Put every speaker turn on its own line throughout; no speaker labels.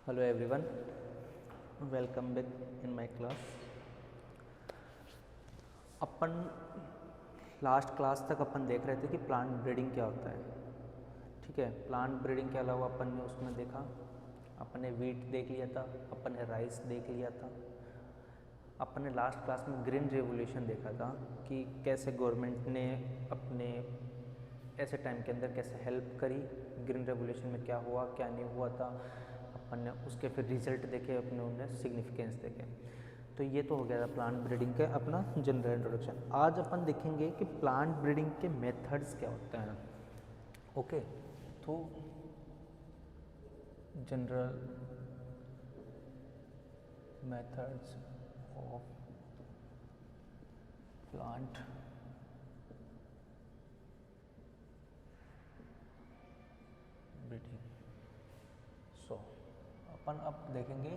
Hello everyone, welcome back in my class. Upon last class तक अपन देख रहे थे कि प्लांट ब्रीडिंग क्या होता है। ठीक है, प्लांट ब्रीडिंग के अलावा अपन ने उसमें देखा, अपन ने वीट देख लिया था, अपन ने राइस देख लिया था। अपन ने लास्ट क्लास में ग्रीन रेवोल्यूशन देखा था कि कैसे गवर्नमेंट ने अपने ऐसे टाइम के अंदर कैसे हेल्प करी, ग्रीन रेवोल्यूशन में क्या हुआ क्या नहीं हुआ था। अपन ने उसके फिर रिजल्ट देखे, अपने उन्हें सिग्निफिकेंस देखे। तो ये तो हो गया था प्लांट ब्रीडिंग का अपना जनरल इंट्रोडक्शन। आज अपन देखेंगे कि प्लांट ब्रीडिंग के मेथड्स क्या होते हैं। ओके, तो general methods of plant breeding. So अपन अब देखेंगे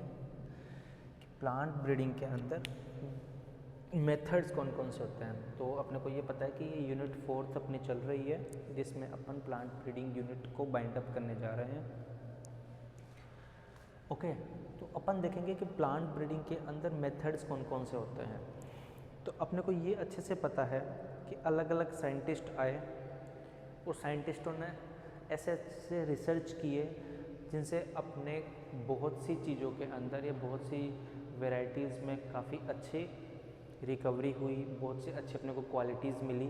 कि प्लांट ब्रीडिंग के अंदर मेथड्स कौन कौन से होते हैं। तो अपने को ये पता है कि ये यूनिट 4 अपनी चल रही है, जिसमें अपन प्लांट ब्रीडिंग यूनिट को बाइंड अप करने जा रहे हैं। ओके, तो अपन देखेंगे कि प्लांट ब्रीडिंग के अंदर मेथड्स कौन कौन से होते हैं। तो अपने को ये अच्छे से पता है कि अलग अलग साइंटिस्ट आए और साइंटिस्टों ने ऐसे ऐसे रिसर्च किए जिनसे अपने बहुत सी चीज़ों के अंदर या बहुत सी वेराइटीज़ में काफ़ी अच्छी रिकवरी हुई, बहुत सी अच्छी अपने को क्वालिटीज़ मिली।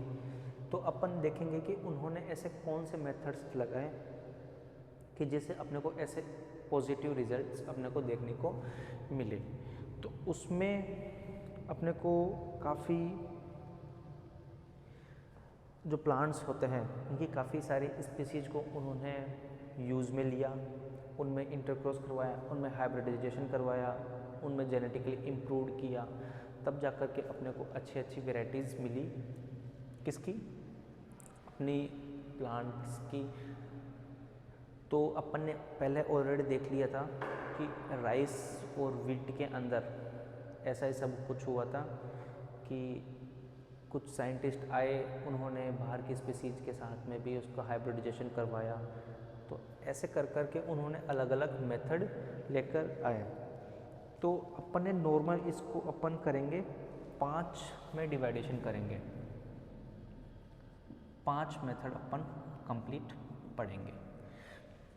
तो अपन देखेंगे कि उन्होंने ऐसे कौन से मेथड्स लगाए कि जिससे अपने को ऐसे पॉजिटिव रिजल्ट्स अपने को देखने को मिले। तो उसमें अपने को काफ़ी जो प्लांट्स होते हैं उनकी काफ़ी सारी स्पीसीज को उन्होंने यूज़ में लिया, उनमें इंटरक्रॉस करवाया, उनमें हाइब्रिडाइजेशन करवाया, उनमें जेनेटिकली इम्प्रूव किया, तब जाकर के अपने को अच्छी अच्छी वेराइटीज़ मिली। किसकी? अपनी प्लांट्स की। तो अपन ने पहले ऑलरेडी देख लिया था कि राइस और वीट के अंदर ऐसा ही सब कुछ हुआ था कि कुछ साइंटिस्ट आए, उन्होंने बाहर की स्पीसीज के साथ में भी उसका हाइब्रिडाइजेशन करवाया। तो ऐसे कर कर के उन्होंने अलग अलग मेथड लेकर आए। तो अपन ने नॉर्मल इसको अपन करेंगे 5 में डिवाइडेशन करेंगे। 5 मेथड अपन कंप्लीट पढ़ेंगे।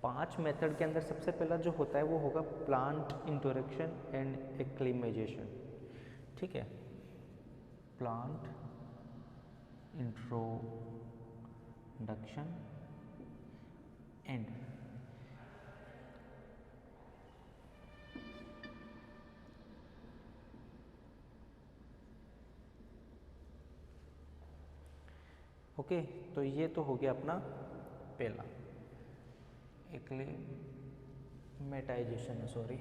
5 मेथड के अंदर सबसे पहला जो होता है वो होगा प्लांट इंट्रोडक्शन एंड एक्लिमेटाइजेशन। ठीक है, प्लांट इंट्रोडक्शन एंड ओके, तो ये तो हो गया अपना पहला। एक्लिमेटाइजेशन है, सॉरी।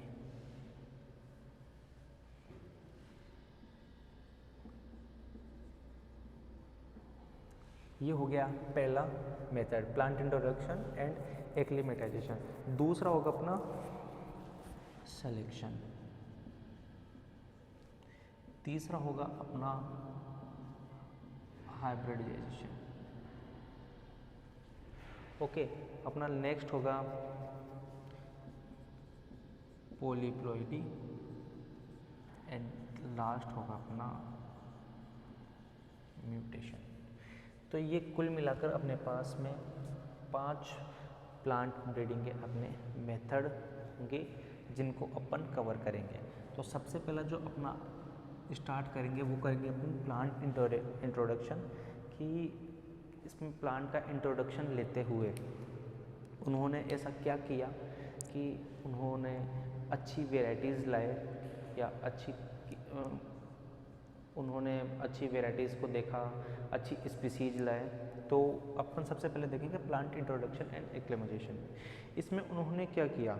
ये हो गया पहला method, plant introduction and acclimatisation. दूसरा होगा अपना सिलेक्शन। तीसरा होगा अपना हाइब्रिडाइजेशन। ओके, अपना नेक्स्ट होगा पॉलीप्लॉइडी एंड लास्ट होगा अपना म्यूटेशन। तो ये कुल मिलाकर अपने पास में 5 प्लांट ब्रीडिंग के अपने मेथड होंगे जिनको अपन कवर करेंगे। तो सबसे पहला जो अपना स्टार्ट करेंगे वो करेंगे अपन प्लांट इंट्रोडक्शन। कि इसमें प्लांट का इंट्रोडक्शन लेते हुए उन्होंने ऐसा क्या किया कि उन्होंने अच्छी वेराइटीज़ लाए या उन्होंने अच्छी वेराइटीज़ को देखा, अच्छी स्पीसीज लाए। तो अपन सबसे पहले देखेंगे प्लांट इंट्रोडक्शन एंड एक्लिमेटाइजेशन। इसमें उन्होंने क्या किया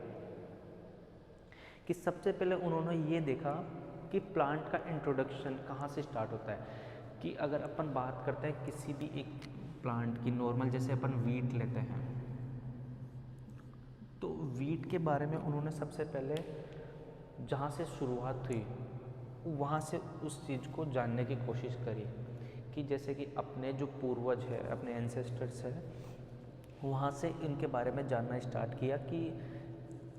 कि सबसे पहले उन्होंने ये देखा कि प्लांट का इंट्रोडक्शन कहाँ से स्टार्ट होता है। कि अगर अपन बात करते हैं किसी भी एक प्लांट की, नॉर्मल जैसे अपन वीट लेते हैं, तो वीट के बारे में उन्होंने सबसे पहले जहाँ से शुरुआत हुई वहाँ से उस चीज़ को जानने की कोशिश करी कि जैसे कि अपने जो पूर्वज है, अपने एंसेस्टर्स है, वहाँ से इनके बारे में जानना स्टार्ट किया कि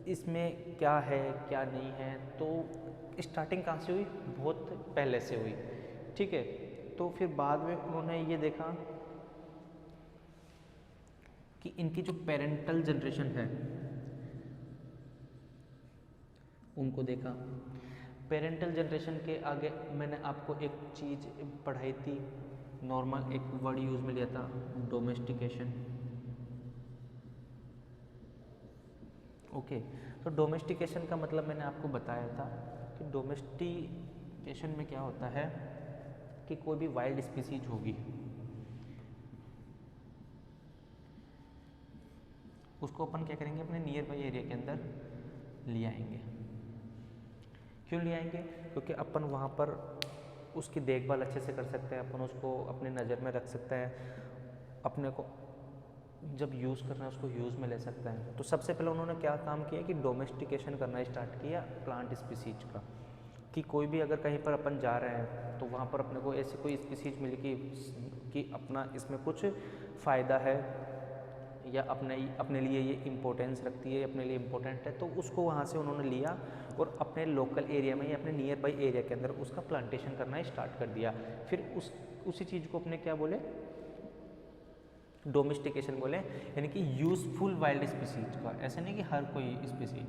इसमें क्या है क्या नहीं है, तो स्टार्टिंग कहाँ से हुई, बहुत पहले से हुई, ठीक है। तो फिर बाद में उन्होंने ये देखा कि इनकी जो पेरेंटल जनरेशन है उनको देखा। पेरेंटल जनरेशन के आगे मैंने आपको एक चीज़ पढ़ाई थी, नॉर्मल एक वर्ड यूज़ में लिया था, डोमेस्टिकेशन। ओके, तो डोमेस्टिकेशन का मतलब मैंने आपको बताया था कि डोमेस्टिकेशन में क्या होता है कि कोई भी वाइल्ड स्पीसीज होगी उसको अपन क्या करेंगे, अपने नियर बाई एरिया के अंदर ले आएंगे। क्यों ले आएंगे? क्योंकि अपन वहाँ पर उसकी देखभाल अच्छे से कर सकते हैं, अपन उसको अपने नज़र में रख सकते हैं, अपने को जब यूज़ करना है उसको यूज़ में ले सकते हैं। तो सबसे पहले उन्होंने क्या काम किया कि डोमेस्टिकेशन करना स्टार्ट किया प्लांट स्पीसीज का, कि कोई भी अगर कहीं पर अपन जा रहे हैं तो वहाँ पर अपने को ऐसी कोई स्पीसीज मिली कि अपना इसमें कुछ फ़ायदा है या अपने लिए ये इम्पोर्टेंस रखती है, अपने लिए इम्पोर्टेंट है, तो उसको वहाँ से उन्होंने लिया और अपने लोकल एरिया में या अपने नियर बाई एरिया के अंदर उसका प्लांटेशन करना स्टार्ट कर दिया। फिर उसी चीज़ को अपने क्या बोले, डोमेस्टिकेशन बोले, यानी कि यूज़फुल वाइल्ड स्पीसीज का। ऐसा नहीं कि हर कोई स्पीसीज,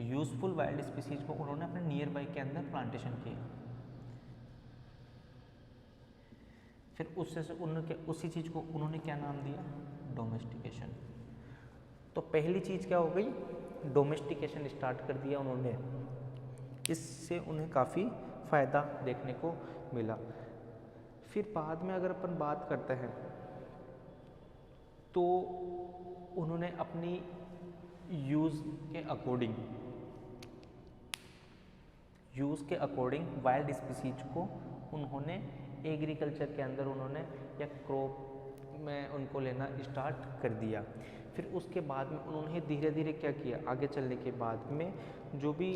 यूज़फुल वाइल्ड स्पीसीज को उन्होंने अपने नियर बाई के अंदर प्लांटेशन किया। फिर उससे से उसी चीज़ को उन्होंने क्या नाम दिया, डोमेस्टिकेशन। तो पहली चीज़ क्या हो गई, डोमेस्टिकेशन स्टार्ट कर दिया उन्होंने, इससे उन्हें काफ़ी फ़ायदा देखने को मिला। फिर बाद में अगर अपन बात करते हैं तो उन्होंने अपनी यूज़ के अकॉर्डिंग वाइल्ड स्पीसीज को उन्होंने एग्रीकल्चर के अंदर उन्होंने या क्रॉप में उनको लेना स्टार्ट कर दिया। फिर उसके बाद में उन्होंने धीरे धीरे क्या किया, आगे चलने के बाद में जो भी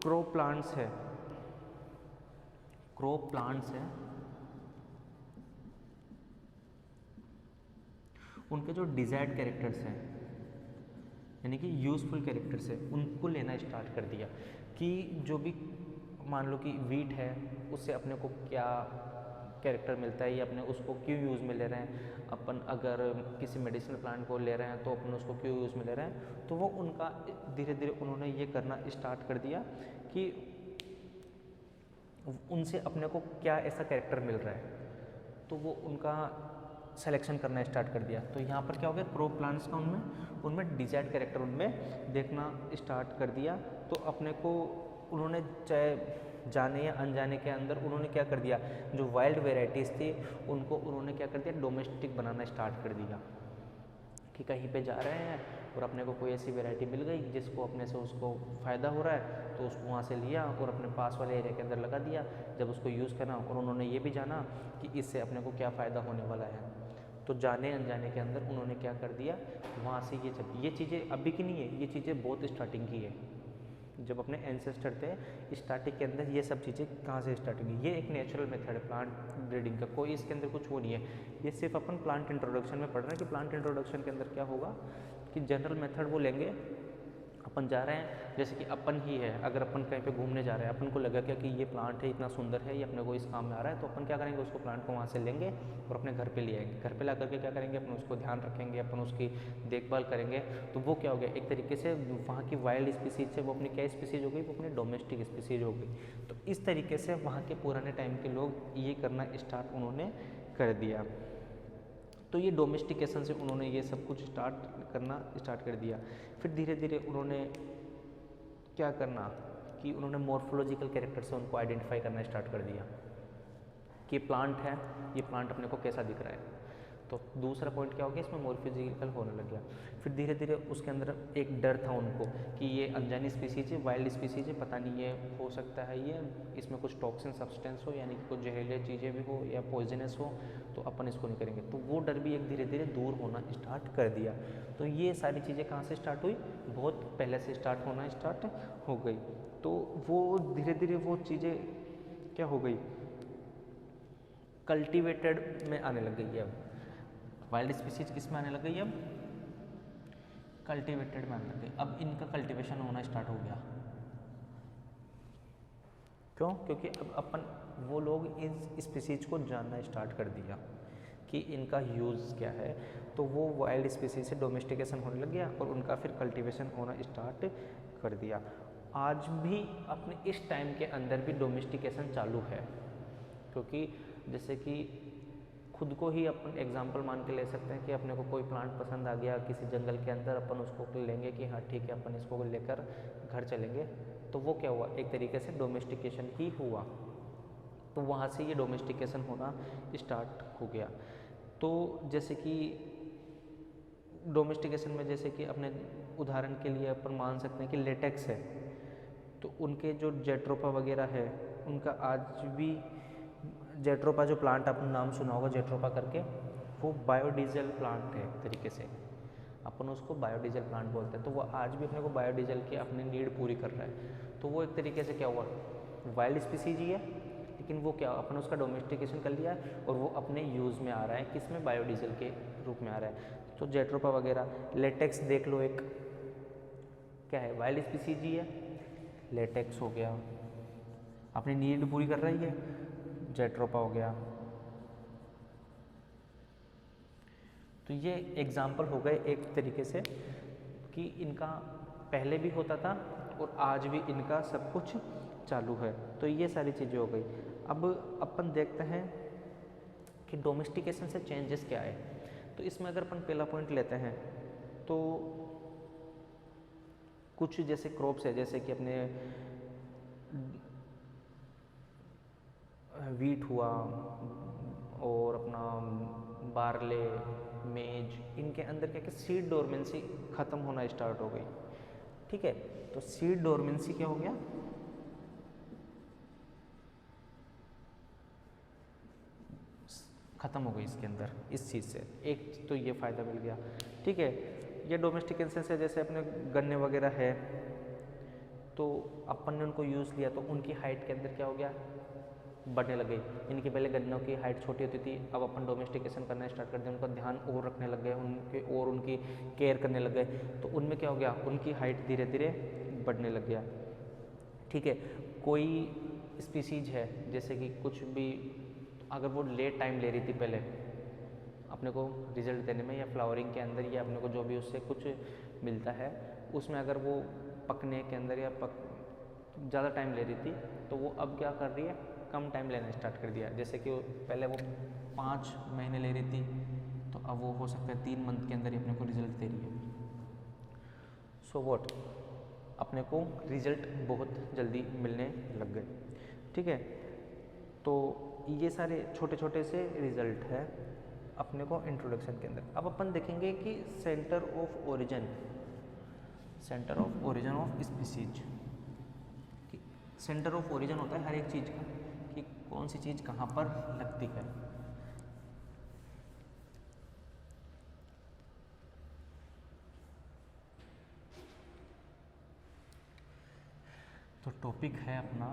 क्रॉप प्लांट्स है उनके जो डिज़ायर्ड कैरेक्टर्स हैं यानी कि यूज़फुल कैरेक्टर्स है उनको लेना स्टार्ट कर दिया। कि जो भी मान लो कि वीट है उससे अपने को क्या कैरेक्टर मिलता है, या अपने उसको क्यों यूज़ में ले रहे हैं, अपन अगर किसी मेडिसिनल प्लांट को ले रहे हैं तो अपन उसको क्यों यूज़ में ले रहे हैं। तो वो उनका धीरे धीरे उन्होंने ये करना स्टार्ट कर दिया कि उनसे अपने को क्या ऐसा कैरेक्टर मिल रहा है, तो वो उनका सिलेक्शन करना स्टार्ट कर दिया। तो यहाँ पर क्या हो गया, क्रॉप प्लांट्स का उनमें डिजायर्ड कैरेक्टर उनमें देखना स्टार्ट कर दिया। तो अपने को उन्होंने चाहे जाने या अनजाने के अंदर उन्होंने क्या कर दिया, जो वाइल्ड वेराइटीज़ थी उनको उन्होंने क्या कर दिया, डोमेस्टिक बनाना स्टार्ट कर दिया। कि कहीं पे जा रहे हैं और अपने को कोई ऐसी वैरायटी मिल गई जिसको अपने से उसको फ़ायदा हो रहा है, तो उसको वहाँ से लिया और अपने पास वाले एरिया के अंदर लगा दिया। जब उसको यूज़ करना और उन्होंने ये भी जाना कि इससे अपने को क्या फ़ायदा होने वाला है, तो जाने अनजाने के अंदर उन्होंने क्या कर दिया, वहाँ से ये चीज़ें अभी की नहीं है, ये चीज़ें बहुत स्टार्टिंग की है। जब अपने एंसेस्टर थे स्टार्टिंग के अंदर ये सब चीज़ें कहाँ से स्टार्ट हुई। ये एक नेचुरल मेथड है प्लांट ब्रीडिंग का, कोई इसके अंदर कुछ वो नहीं है। ये सिर्फ अपन प्लांट इंट्रोडक्शन में पढ़ रहे हैं कि प्लांट इंट्रोडक्शन के अंदर क्या होगा कि जनरल मेथड वो लेंगे। अपन जा रहे हैं, जैसे कि अपन ही है, अगर अपन कहीं पे घूमने जा रहे हैं, अपन को लगा क्या कि ये प्लांट है इतना सुंदर है, ये अपने को इस काम में आ रहा है, तो अपन क्या करेंगे, उसको प्लांट को वहाँ से लेंगे और अपने घर पे ले आएंगे। घर पे ला करके क्या करेंगे, अपन उसको ध्यान रखेंगे, अपन उसकी देखभाल करेंगे। तो वो क्या हो गया, एक तरीके से वहाँ की वाइल्ड स्पीसीज है वो अपनी क्या स्पीसीज हो गई, वो अपनी डोमेस्टिक स्पीसीज हो गई। तो इस तरीके से वहाँ के पुराने टाइम के लोग ये करना स्टार्ट उन्होंने कर दिया। तो ये डोमेस्टिकेशन से उन्होंने ये सब कुछ करना स्टार्ट कर दिया। फिर धीरे धीरे उन्होंने क्या करना कि उन्होंने मॉर्फोलॉजिकल कैरेक्टर से उनको आइडेंटिफाई करना स्टार्ट कर दिया कि प्लांट है, ये प्लांट अपने को कैसा दिख रहा है। तो दूसरा पॉइंट क्या हो गया, इसमें मॉर्फोलॉजिकल होने लग गया। फिर धीरे धीरे उसके अंदर एक डर था उनको कि ये अनजानी स्पीसीज है, वाइल्ड स्पीसीज है, पता नहीं ये हो सकता है ये इसमें कुछ टॉक्सिन सब्सटेंस हो, यानी कि कुछ जहरीली चीज़ें भी हो या पॉइजनस हो, तो अपन इसको नहीं करेंगे। तो वो डर भी एक धीरे धीरे दूर होना स्टार्ट कर दिया। तो ये सारी चीज़ें कहाँ से स्टार्ट हुई, बहुत पहले से स्टार्ट होना स्टार्ट हो गई। तो वो धीरे धीरे वो चीज़ें क्या हो गई, कल्टिवेटेड में आने लग गई है। अब वाइल्ड स्पीसीज किस में आने लग गई, अब कल्टिवेटेड में आने लग गए। अब इनका कल्टीवेशन होना स्टार्ट हो गया। क्यों? क्योंकि अब अपन वो लोग इस स्पीसीज को जानना स्टार्ट कर दिया कि इनका यूज़ क्या है, तो वो वाइल्ड स्पीसीज से डोमेस्टिकेशन होने लग गया और उनका फिर कल्टीवेशन होना स्टार्ट कर दिया। आज भी अपने इस टाइम के अंदर भी डोमेस्टिकेशन चालू है, क्योंकि जैसे कि खुद को ही अपन एग्जांपल मान के ले सकते हैं कि अपने को कोई प्लांट पसंद आ गया किसी जंगल के अंदर, अपन उसको लेंगे कि हाँ ठीक है अपन इसको लेकर घर चलेंगे, तो वो क्या हुआ, एक तरीके से डोमेस्टिकेशन ही हुआ। तो वहाँ से ये डोमेस्टिकेशन होना स्टार्ट हो गया। तो जैसे कि डोमेस्टिकेशन में जैसे कि अपने उदाहरण के लिए अपन मान सकते हैं कि लेटेक्स है, तो उनके जो जेट्रोपा वगैरह है उनका आज भी, जेट्रोपा जो प्लांट आपने नाम सुना होगा जेट्रोपा करके, वो बायोडीजल प्लांट है एक तरीके से, अपन उसको बायोडीजल प्लांट बोलते हैं। तो वो आज भी अपने को बायोडीजल की अपनी नीड पूरी कर रहा है। तो वो एक तरीके से क्या हुआ, वाइल्ड स्पीसीज ही है, लेकिन वो क्या अपन उसका डोमेस्टिकेशन कर लिया है और वो अपने यूज़ में आ रहा है, किस में, बायोडीजल के रूप में आ रहा है। तो जेट्रोपा वगैरह, लेटेक्स देख लो, एक क्या है, वाइल्ड स्पीसीज ही है, लेटेक्स हो गया, अपनी नीड पूरी कर रही है, जेट्रोपा हो गया। तो ये एग्जाम्पल हो गए एक तरीके से कि इनका पहले भी होता था और आज भी इनका सब कुछ चालू है। तो ये सारी चीज़ें हो गई। अब अपन देखते हैं कि डोमेस्टिकेशन से चेंजेस क्या है। तो इसमें अगर अपन पहला पॉइंट लेते हैं तो कुछ जैसे क्रॉप्स है, जैसे कि अपने वीट हुआ और अपना बारले, मेज, इनके अंदर क्या क्या सीड डोरमेंसी ख़त्म होना स्टार्ट हो गई। ठीक है, तो सीड डोरमेंसी क्या हो गया, ख़त्म हो गई इसके अंदर, इस चीज़ से एक तो ये फ़ायदा मिल गया। ठीक है, ये डोमेस्टिकेशन से जैसे अपने गन्ने वगैरह है, तो अपन ने उनको यूज़ लिया तो उनकी हाइट के अंदर क्या हो गया, बढ़ने लग गई। इनके पहले गन्नों की हाइट छोटी होती थी, अब अपन डोमेस्टिकेशन करना स्टार्ट कर दिया, उनका ध्यान और रखने लग गए, उनके और उनकी केयर करने लग गए, तो उनमें क्या हो गया, उनकी हाइट धीरे धीरे बढ़ने लग गया। ठीक है, कोई स्पीसीज है जैसे कि कुछ भी, अगर वो लेट टाइम ले रही थी पहले अपने को रिजल्ट देने में, या फ्लावरिंग के अंदर, या अपने को जो भी उससे कुछ मिलता है उसमें, अगर वो पकने के अंदर या ज़्यादा टाइम ले रही थी, तो वो अब क्या कर रही है, कम टाइम लेना स्टार्ट कर दिया। जैसे कि पहले वो 5 महीने ले रही थी, तो अब वो हो सकता है 3 मंथ के अंदर ही अपने को रिजल्ट दे रही है। सो व्हाट, अपने को रिजल्ट बहुत जल्दी मिलने लग गए। ठीक है, तो ये सारे छोटे छोटे से रिजल्ट है अपने को इंट्रोडक्शन के अंदर। अब अपन देखेंगे कि centre of origin, centre of origin of species. Centre of origin होता है हर एक चीज़ का, कि कौन सी चीज़ कहाँ पर लगती है। तो टॉपिक है अपना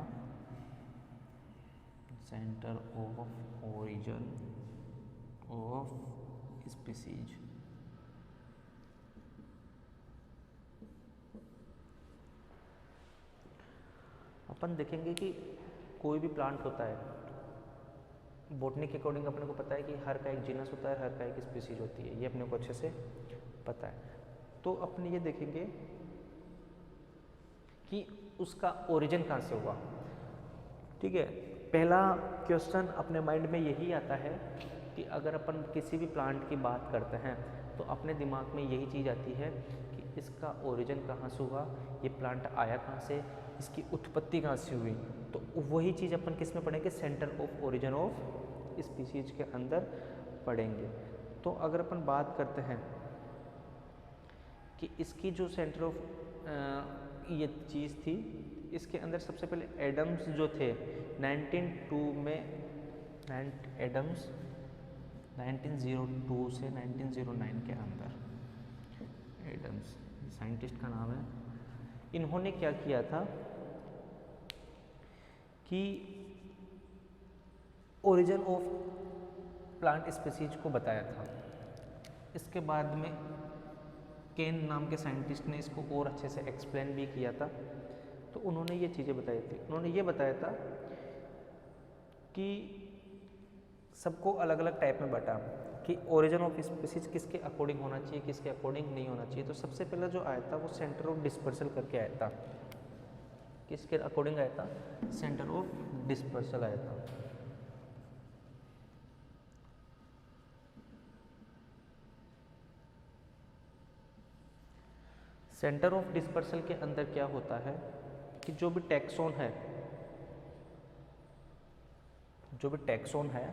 centre of origin of species. अपन देखेंगे कि कोई भी प्लांट होता है, बॉटनी के अकॉर्डिंग अपने को पता है कि हर का एक जीनस होता है, हर का एक स्पीसीज होती है, ये अपने को अच्छे से पता है। तो अपन ये देखेंगे कि उसका ओरिजिन कहाँ से हुआ। ठीक है, पहला क्वेश्चन अपने माइंड में यही आता है कि अगर अपन किसी भी प्लांट की बात करते हैं तो अपने दिमाग में यही चीज़ आती है कि इसका ओरिजिन कहाँ से हुआ, ये प्लांट आया कहाँ से, इसकी उत्पत्ति कहाँ से हुई। तो वही चीज़ अपन किस में पढ़ेंगे, centre of origin of species के अंदर पढ़ेंगे। तो अगर अपन बात करते हैं कि इसकी जो सेंटर ऑफ ये चीज़ थी, इसके अंदर सबसे पहले एडम्स जो थे 1902 में, एडम्स 1902 से 1909 के अंदर, एडम्स साइंटिस्ट का नाम है, इन्होंने क्या किया था कि ओरिजिन ऑफ प्लांट स्पीसीज को बताया था। इसके बाद में केन नाम के साइंटिस्ट ने इसको और अच्छे से एक्सप्लेन भी किया था। तो उन्होंने ये चीज़ें बताई थी, उन्होंने ये बताया था कि सबको अलग अलग टाइप में बांटा कि ओरिजिन ऑफ स्पीसीज किसके अकॉर्डिंग होना चाहिए, किसके अकॉर्डिंग नहीं होना चाहिए। तो सबसे पहले जो आया था वो सेंटर ऑफ डिस्पर्सल करके आया था। किसके अकॉर्डिंग आया था? सेंटर ऑफ डिस्पर्सल आया था। सेंटर ऑफ डिस्पर्सल के अंदर क्या होता है कि जो भी टैक्सोन है, जो भी टैक्सोन है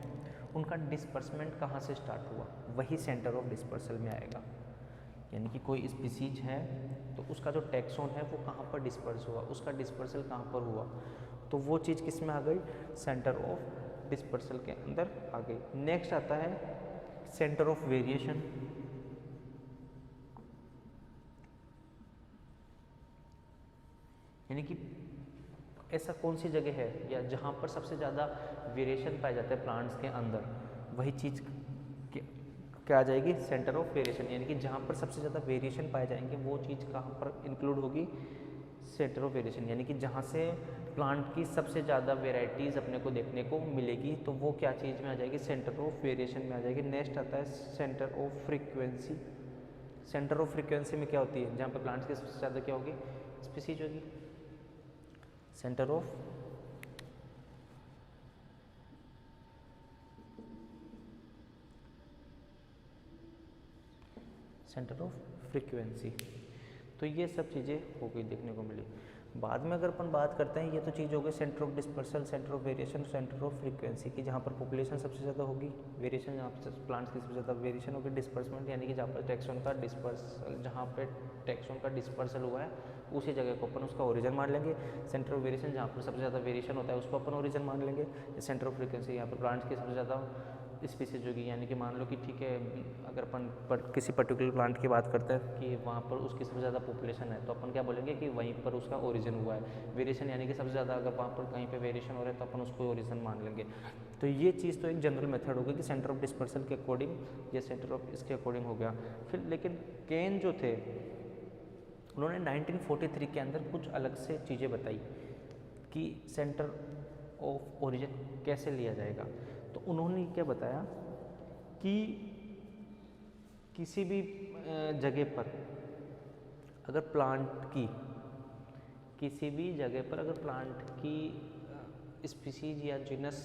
उनका डिस्पर्समेंट कहाँ से स्टार्ट हुआ, वही सेंटर ऑफ डिस्पर्सल में आएगा। यानी कि कोई स्पीसीज है तो उसका जो टैक्सोन है वो कहाँ पर डिस्पर्स हुआ, उसका डिस्पर्सल कहाँ पर हुआ, तो वो चीज़ किस में आ गई? सेंटर ऑफ डिस्पर्सल के अंदर आ गई। नेक्स्ट आता है सेंटर ऑफ वेरिएशन। यानी कि ऐसा कौन सी जगह है या जहाँ पर सबसे ज़्यादा वेरिएशन पाए जाते हैं प्लांट्स के अंदर, वही चीज़ क्या आ जाएगी? Centre of variation. यानी कि जहाँ पर सबसे ज़्यादा वेरिएशन पाए जाएंगे वो चीज़ कहाँ पर इंक्लूड होगी? Centre of variation. यानी कि जहाँ से प्लांट की सबसे ज़्यादा वेराइटीज़ अपने को देखने को मिलेगी, तो वो क्या चीज़ में आ जाएगी? सेंटर ऑफ वेरिएशन में आ जाएगी। नेक्स्ट आता है centre of frequency. Centre of frequency में क्या होती है? जहाँ पर प्लांट्स की सबसे ज़्यादा क्या होगी? स्पीसीज होगी। Centre of frequency. तो ये सब चीज़ें हो गई, देखने को मिली। बाद में अगर अपन बात करते हैं, ये तो चीज़ हो गई centre of dispersal, centre of variation, centre of frequency की, जहाँ पर पॉपुलेशन सबसे ज़्यादा होगी, वेरिएशन जहाँ पर प्लांट्स की सबसे ज़्यादा वेरिएशन होगी, डिस्पर्समेंट यानी कि जहाँ पर टैक्सोन का डिस्पर्सल, जहाँ पे टैक्सोन का डिस्पर्सल हुआ है उसी जगह को अपन उसका ओरिजिन मान लेंगे। सेंटर ऑफ वेरिएशन जहाँ पर सबसे ज़्यादा वेरिएशन होता है उसको अपन ओरिजिन मान लेंगे। सेंटर ऑफ फ्रीक्वेंसी यहाँ पर प्लांट्स की सबसे ज़्यादा स्पीसीज होगी। यानी कि मान लो कि ठीक है, अगर अपन किसी पर्टिकुलर प्लांट की बात करते हैं कि वहाँ पर उसकी सबसे ज़्यादा पॉपुलेशन है, तो अपन क्या बोलेंगे कि वहीं पर उसका ओरिजिन हुआ है। वेरिएशन यानी कि सबसे ज़्यादा अगर वहाँ पर कहीं पे वेरिएशन हो रहा है तो अपन उसको ओरिजिन मान लेंगे। तो ये चीज़ तो एक जनरल मेथड होगी कि सेंटर ऑफ डिस्पर्सल के अकॉर्डिंग या सेंटर ऑफ इसके अकॉर्डिंग हो गया। फिर लेकिन केन जो थे उन्होंने 1943 के अंदर कुछ अलग से चीज़ें बताई कि सेंटर ऑफ ओरिजिन कैसे लिया जाएगा। तो उन्होंने क्या बताया कि किसी भी जगह पर अगर प्लांट की, किसी भी जगह पर अगर प्लांट की स्पीसीज या जीनस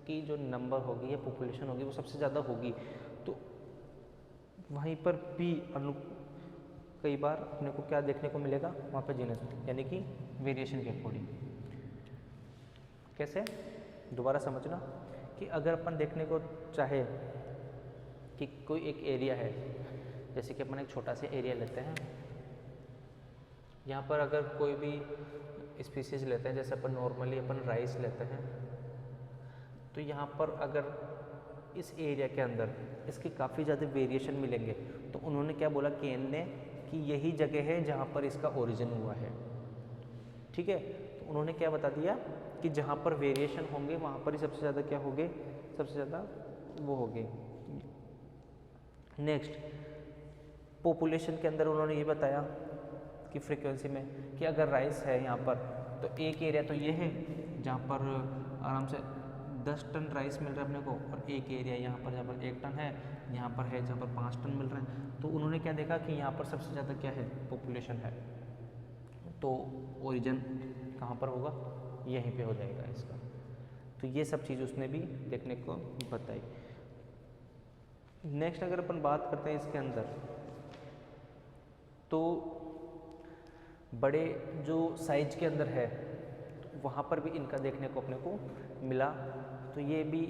की जो नंबर होगी या पॉपुलेशन होगी वो सबसे ज़्यादा होगी, तो वहीं पर पी अनु कई बार अपने को क्या देखने को मिलेगा? वहाँ पर जीनस यानी कि वेरिएशन के अकॉर्डिंग। कैसे? दोबारा समझना कि अगर अपन देखने को चाहे कि कोई एक एरिया है, जैसे कि अपन एक छोटा सा एरिया लेते हैं, यहाँ पर अगर कोई भी स्पीसीज लेते हैं, जैसे अपन नॉर्मली अपन राइस लेते हैं, तो यहाँ पर अगर इस एरिया के अंदर इसके काफ़ी ज़्यादा वेरिएशन मिलेंगे, तो उन्होंने क्या बोला केन ने कि यही जगह है जहाँ पर इसका ओरिजिन हुआ है। ठीक है, तो उन्होंने क्या बता दिया कि जहाँ पर वेरिएशन होंगे वहाँ पर ही सबसे ज़्यादा क्या होंगे? सबसे ज़्यादा वो होंगे। नेक्स्ट पॉपुलेशन के अंदर उन्होंने ये बताया कि फ्रीक्वेंसी में कि अगर राइस है यहाँ पर, तो एक एरिया तो ये है जहाँ पर आराम से 10 टन राइस मिल रहा है अपने को, और एक एरिया यहाँ पर जहाँ पर 1 टन है, यहाँ पर है जहाँ पर 5 टन मिल रहा है। तो उन्होंने क्या देखा कि यहाँ पर सबसे ज़्यादा क्या है? पॉपुलेशन है, तो ओरिजिन कहाँ पर होगा? यहीं पे हो जाएगा इसका। तो ये सब चीज़ उसने भी देखने को बताई। नेक्स्ट अगर अपन बात करते हैं इसके अंदर, तो बड़े जो साइज के अंदर है वहाँ पर भी इनका देखने को अपने को मिला। तो ये भी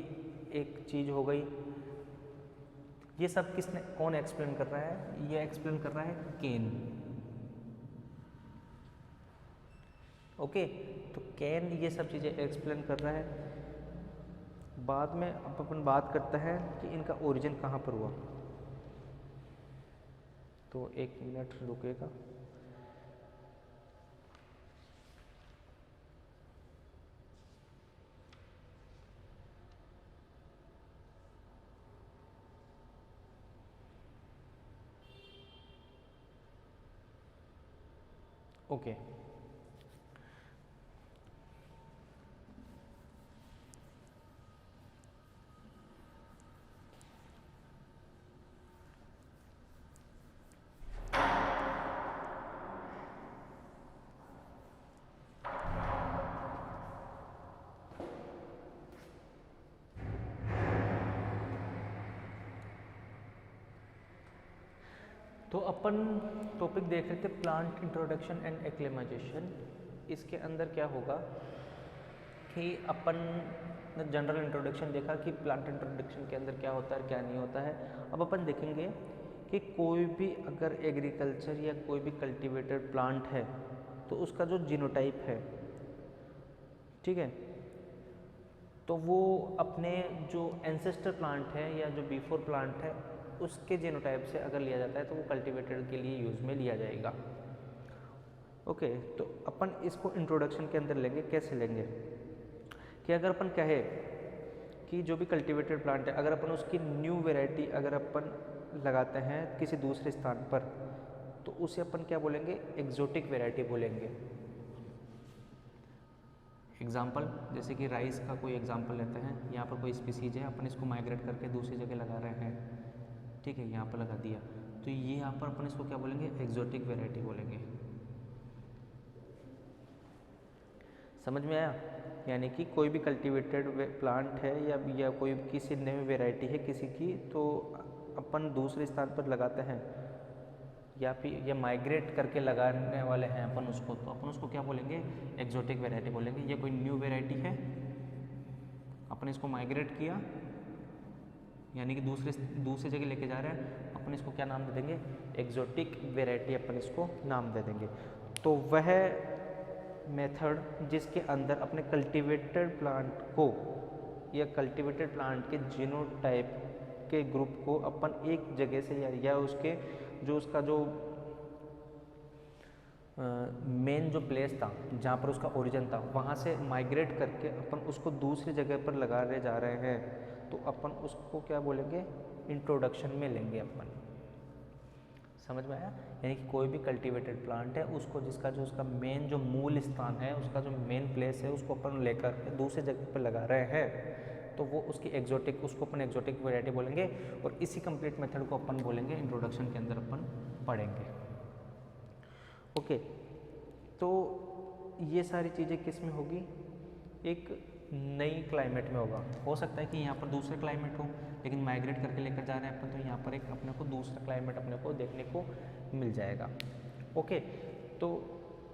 एक चीज़ हो गई। ये सब किसने, कौन एक्सप्लेन कर रहा है? ये एक्सप्लेन कर रहा है केन। ओके, तो केन ये सब चीज़ें एक्सप्लेन कर रहा है। बाद में अब अपन बात करते हैं कि इनका ओरिजिन कहाँ पर हुआ। तो 1 मिनट रुकेगा। ओके। तो अपन टॉपिक देख रहे थे प्लांट इंट्रोडक्शन एंड एक्लेमाइजेशन। इसके अंदर क्या होगा कि अपन ने जनरल इंट्रोडक्शन देखा कि प्लांट इंट्रोडक्शन के अंदर क्या होता है क्या नहीं होता है। अब अपन देखेंगे कि कोई भी अगर एग्रीकल्चर या कोई भी कल्टीवेटेड प्लांट है तो उसका जो जीनोटाइप है, ठीक है, तो वो अपने जो एंसेस्टर प्लांट है या जो बिफोर प्लांट है उसके जीनोटाइप से अगर लिया जाता है तो वो कल्टीवेटेड के लिए यूज़ में लिया जाएगा। ओके, तो अपन इसको इंट्रोडक्शन के अंदर लेंगे। कैसे लेंगे कि अगर अपन कहे कि जो भी कल्टीवेटेड प्लांट है अगर अपन उसकी न्यू वैरायटी अगर अपन लगाते हैं किसी दूसरे स्थान पर तो उसे अपन क्या बोलेंगे, एग्जोटिक वैरायटी बोलेंगे। एग्जाम्पल जैसे कि राइस का कोई एग्जाम्पल लेते हैं, यहाँ पर कोई स्पीसीज है, अपन इसको माइग्रेट करके दूसरी जगह लगा रहे हैं, ठीक है, यहाँ पर लगा दिया, तो ये यहाँ पर अपन इसको क्या बोलेंगे, एक्जोटिक वैरायटी बोलेंगे। समझ में आया? यानी कि कोई भी कल्टीवेटेड प्लांट है या कोई किसी नई वैरायटी है किसी की, तो अपन दूसरे स्थान पर लगाते हैं या फिर या माइग्रेट करके लगाने वाले हैं अपन उसको, तो अपन उसको क्या बोलेंगे, एक्जोटिक वैरायटी बोलेंगे। ये कोई न्यू वैरायटी है, अपन इसको माइग्रेट किया यानी कि दूसरे जगह लेके जा रहे हैं, अपन इसको क्या नाम दे देंगे, एक्जोटिक वैरायटी अपन इसको नाम दे देंगे। तो वह मेथड जिसके अंदर अपने कल्टीवेटेड प्लांट को या कल्टीवेटेड प्लांट के जीनोटाइप के ग्रुप को अपन एक जगह से या उसके जो उसका जो मेन जो प्लेस था जहाँ पर उसका ओरिजिन था वहाँ से माइग्रेट करके अपन उसको दूसरी जगह पर लगा रहे जा रहे हैं, तो अपन उसको क्या बोलेंगे, इंट्रोडक्शन में लेंगे अपन। समझ में आया? यानी कि कोई भी कल्टीवेटेड प्लांट है उसको जिसका जो उसका मेन जो मूल स्थान है, उसका जो मेन प्लेस है, उसको अपन लेकर के दूसरी जगह पर लगा रहे हैं, तो वो उसकी एक्जोटिक, उसको अपन एक्जोटिक वैरायटी बोलेंगे। और इसी कंप्लीट मेथड को अपन बोलेंगे इंट्रोडक्शन के अंदर अपन पढ़ेंगे। ओके, तो ये सारी चीज़ें किस में होगी, एक नई क्लाइमेट में होगा। हो सकता है कि यहाँ पर दूसरे क्लाइमेट हो, लेकिन माइग्रेट करके लेकर जा रहे हैं अपन, तो यहाँ पर एक अपने को दूसरा क्लाइमेट अपने को देखने को मिल जाएगा। ओके, तो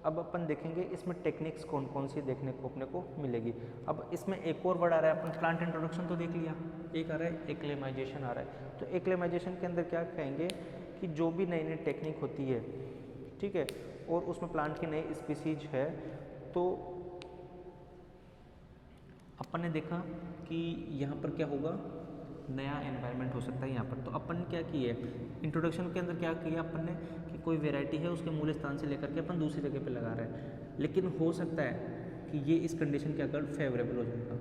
अब अपन देखेंगे इसमें टेक्निक्स कौन कौन सी देखने को अपने को मिलेगी। अब इसमें एक और वर्ड आ रहा है, अपन प्लांट इंट्रोडक्शन तो देख लिया, एक आ रहा है एक्लेमाइजेशन आ रहा है। तो एक्लेमाइजेशन के अंदर क्या कहेंगे कि जो भी नई नई टेक्निक होती है, ठीक है, और उसमें प्लांट की नई स्पीसीज है, तो अपन ने देखा कि यहाँ पर क्या होगा, नया एनवायरनमेंट हो सकता है यहाँ पर। तो अपन क्या किए, इंट्रोडक्शन के अंदर क्या किया अपन ने कि कोई वैरायटी है उसके मूल स्थान से लेकर के अपन दूसरी जगह पे लगा रहे हैं, लेकिन हो सकता है कि ये इस कंडीशन के अगर फेवरेबल हो जाएगा,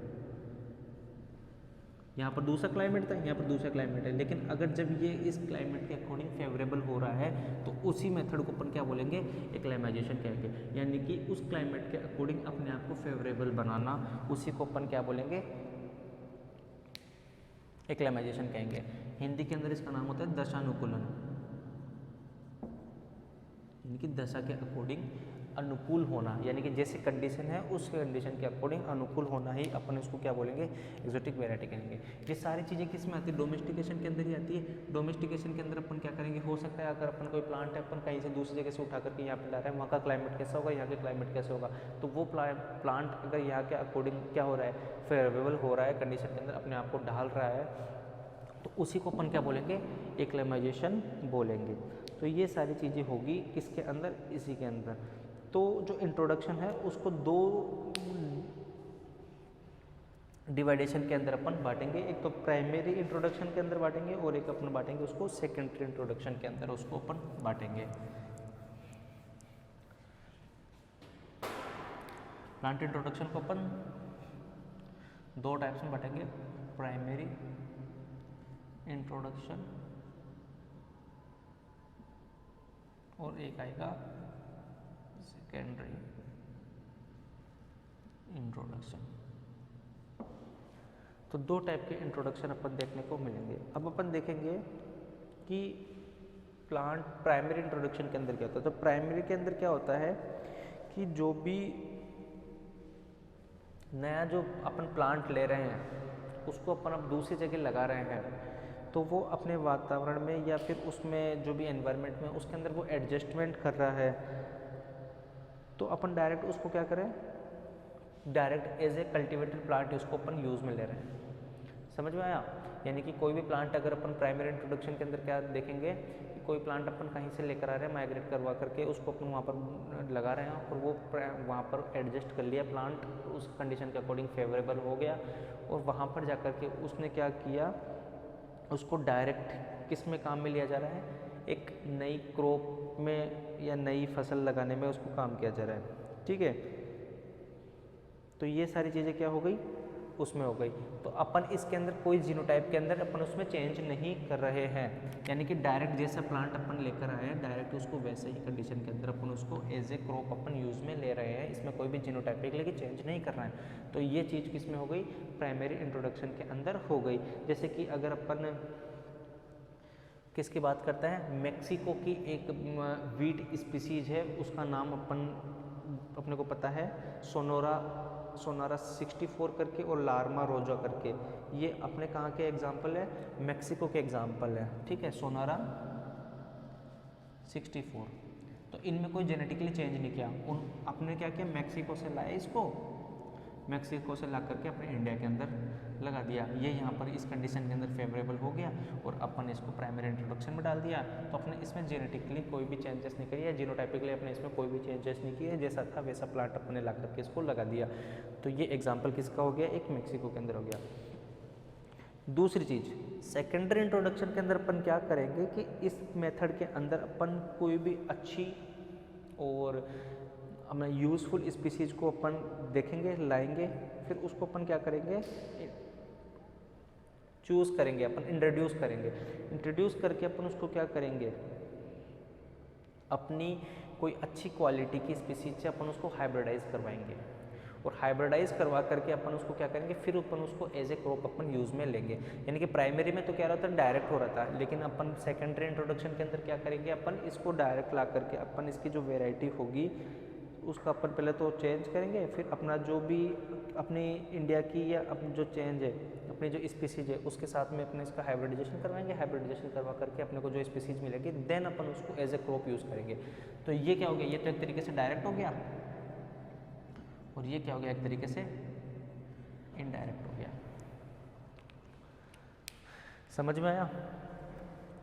यहाँ पर दूसरा क्लाइमेट था, यहाँ पर दूसरा क्लाइमेट है, लेकिन अगर जब ये इस क्लाइमेट के अकॉर्डिंग फेवरेबल हो रहा है तो उसी मेथड को अपन क्या बोलेंगे, एक्लेमाइजेशन कहेंगे। यानी कि उस क्लाइमेट के अकॉर्डिंग अपने आप को फेवरेबल बनाना, उसी को अपन क्या बोलेंगे, एक्लेमाइजेशन कहेंगे। हिंदी के अंदर इसका नाम होता है दशानुकूलन, यानी कि दशा के अकॉर्डिंग अनुकूल होना, यानी कि जैसे कंडीशन है उस कंडीशन के अकॉर्डिंग अनुकूल होना ही अपन उसको क्या बोलेंगे, एक्सोटिक वैरायटी कहेंगे। ये सारी चीज़ें किस में आती है, डोमेस्टिकेशन के अंदर ही आती है। डोमेस्टिकेशन के अंदर अपन क्या करेंगे, हो सकता है अगर अपन कोई प्लांट है अपन कहीं से दूसरी जगह से उठा करके यहाँ पे ला रहे हैं, वहाँ का क्लाइमेट कैसा होगा, यहाँ का क्लाइमेट कैसे होगा, तो वो प्लांट अगर यहाँ के अकॉर्डिंग क्या हो रहा है, फेवरेबल हो रहा है कंडीशन के अंदर, अपने आप को ढाल रहा है, तो उसी को अपन क्या बोलेंगे, एक्लेमाइजेशन बोलेंगे। तो ये सारी चीज़ें होगी किसके अंदर, इसी के अंदर। तो जो इंट्रोडक्शन है उसको दो डिवाइडेशन के अंदर अपन बांटेंगे, एक तो प्राइमरी इंट्रोडक्शन के अंदर बांटेंगे और एक अपन बांटेंगे उसको सेकेंडरी इंट्रोडक्शन के अंदर उसको अपन बांटेंगे। प्लांट इंट्रोडक्शन को अपन दो टाइप्स में बांटेंगे, प्राइमरी इंट्रोडक्शन और एक आएगा सेकेंडरी इंट्रोडक्शन। तो दो टाइप के इंट्रोडक्शन अपन देखने को मिलेंगे। अब अपन देखेंगे कि प्लांट प्राइमरी इंट्रोडक्शन के अंदर क्या होता है। तो प्राइमरी के अंदर क्या होता है कि जो भी नया जो अपन प्लांट ले रहे हैं उसको अपन अब दूसरी जगह लगा रहे हैं, तो वो अपने वातावरण में या फिर उसमें जो भी एनवायरनमेंट में उसके अंदर वो एडजस्टमेंट कर रहा है, तो अपन डायरेक्ट उसको क्या करें, direct as a cultivated plant उसको अपन यूज़ में ले रहे हैं। समझ में आया? यानी कि कोई भी प्लांट अगर अपन प्राइमरी इंट्रोडक्शन के अंदर क्या देखेंगे कि कोई प्लांट अपन कहीं से लेकर आ रहे हैं, माइग्रेट करवा करके उसको अपन वहाँ पर लगा रहे हैं और वो वहाँ पर एडजस्ट कर लिया प्लांट, उस कंडीशन के अकॉर्डिंग फेवरेबल हो गया, और वहाँ पर जा कर के उसने क्या किया, उसको डायरेक्ट किस में काम में लिया जा रहा है, एक नई क्रॉप में या नई फसल लगाने में उसको काम किया जा रहा है। ठीक है, तो ये सारी चीज़ें क्या हो गई, उसमें हो गई। तो अपन इसके अंदर कोई जीनोटाइप के अंदर अपन उसमें चेंज नहीं कर रहे हैं, यानी कि डायरेक्ट जैसा प्लांट अपन लेकर आए हैं डायरेक्ट उसको वैसे ही कंडीशन के अंदर अपन उसको एज ए क्रॉप अपन यूज़ में ले रहे हैं, इसमें कोई भी जीनोटाइपिक लेकिन चेंज नहीं कर रहे हैं। तो ये चीज़ किस में हो गई, प्राइमरी इंट्रोडक्शन के अंदर हो गई। जैसे कि अगर अपन किसकी बात करते हैं, मैक्सिको की एक वीट स्पीसीज है, उसका नाम अपने को पता है सोनारा 64 करके और लार्मा रोजा करके, ये अपने कहाँ के एग्जाम्पल है, मैक्सिको के एग्जाम्पल है। ठीक है, सोनारा 64। तो इनमें कोई जेनेटिकली चेंज नहीं किया, अपने क्या किया, मैक्सिको से लाया इसको, मैक्सिको से ला करके अपने इंडिया के अंदर लगा दिया, ये यहाँ पर इस कंडीशन के अंदर फेवरेबल हो गया और अपन इसको प्राइमरी इंट्रोडक्शन में डाल दिया। तो अपने इसमें जेनेटिकली कोई भी चेंजेस नहीं करिए, जीनोटाइपिकली अपने इसमें कोई भी चेंजेस नहीं किए, जैसा था वैसा प्लांट अपने ला करके इसको लगा दिया। तो ये एग्जाम्पल किसका हो गया, एक मैक्सिको के अंदर हो गया। दूसरी चीज़, सेकेंडरी इंट्रोडक्शन के अंदर अपन क्या करेंगे कि इस मेथड के अंदर अपन कोई भी अच्छी और अपना यूज़फुल स्पीसीज को अपन देखेंगे, लाएंगे, फिर उसको अपन क्या करेंगे, चूज़ करेंगे, अपन इंट्रोड्यूस करेंगे। इंट्रोड्यूस करके अपन उसको क्या करेंगे, अपनी कोई अच्छी क्वालिटी की स्पीसीज से अपन उसको हाइब्रिडाइज करवाएंगे, और हाइब्रिडाइज करवा करके अपन उसको क्या करेंगे, फिर अपन उसको एज ए क्रॉप अपन यूज़ में लेंगे। यानी कि प्राइमरी में तो क्या रहा था, डायरेक्ट हो रहा था, लेकिन अपन सेकेंडरी इंट्रोडक्शन के अंदर क्या करेंगे, अपन इसको डायरेक्ट ला करके अपन इसकी जो वेराइटी होगी उसका अपन पहले तो चेंज करेंगे, फिर अपना जो भी अपनी इंडिया की या अपनी जो चेंज है, अपनी जो स्पीसीज है उसके साथ में अपने इसका हाइब्रिडाइजेशन करवाएंगे, हाइब्रिडाइजेशन करवा करके अपने को जो स्पीसीज मिलेगी देन अपन उसको एज ए क्रॉप यूज़ करेंगे। तो ये क्या हो गया, ये तो एक तरीके से डायरेक्ट हो गया, और ये क्या हो गया, एक तरीके से इनडायरेक्ट हो गया। समझ में आया?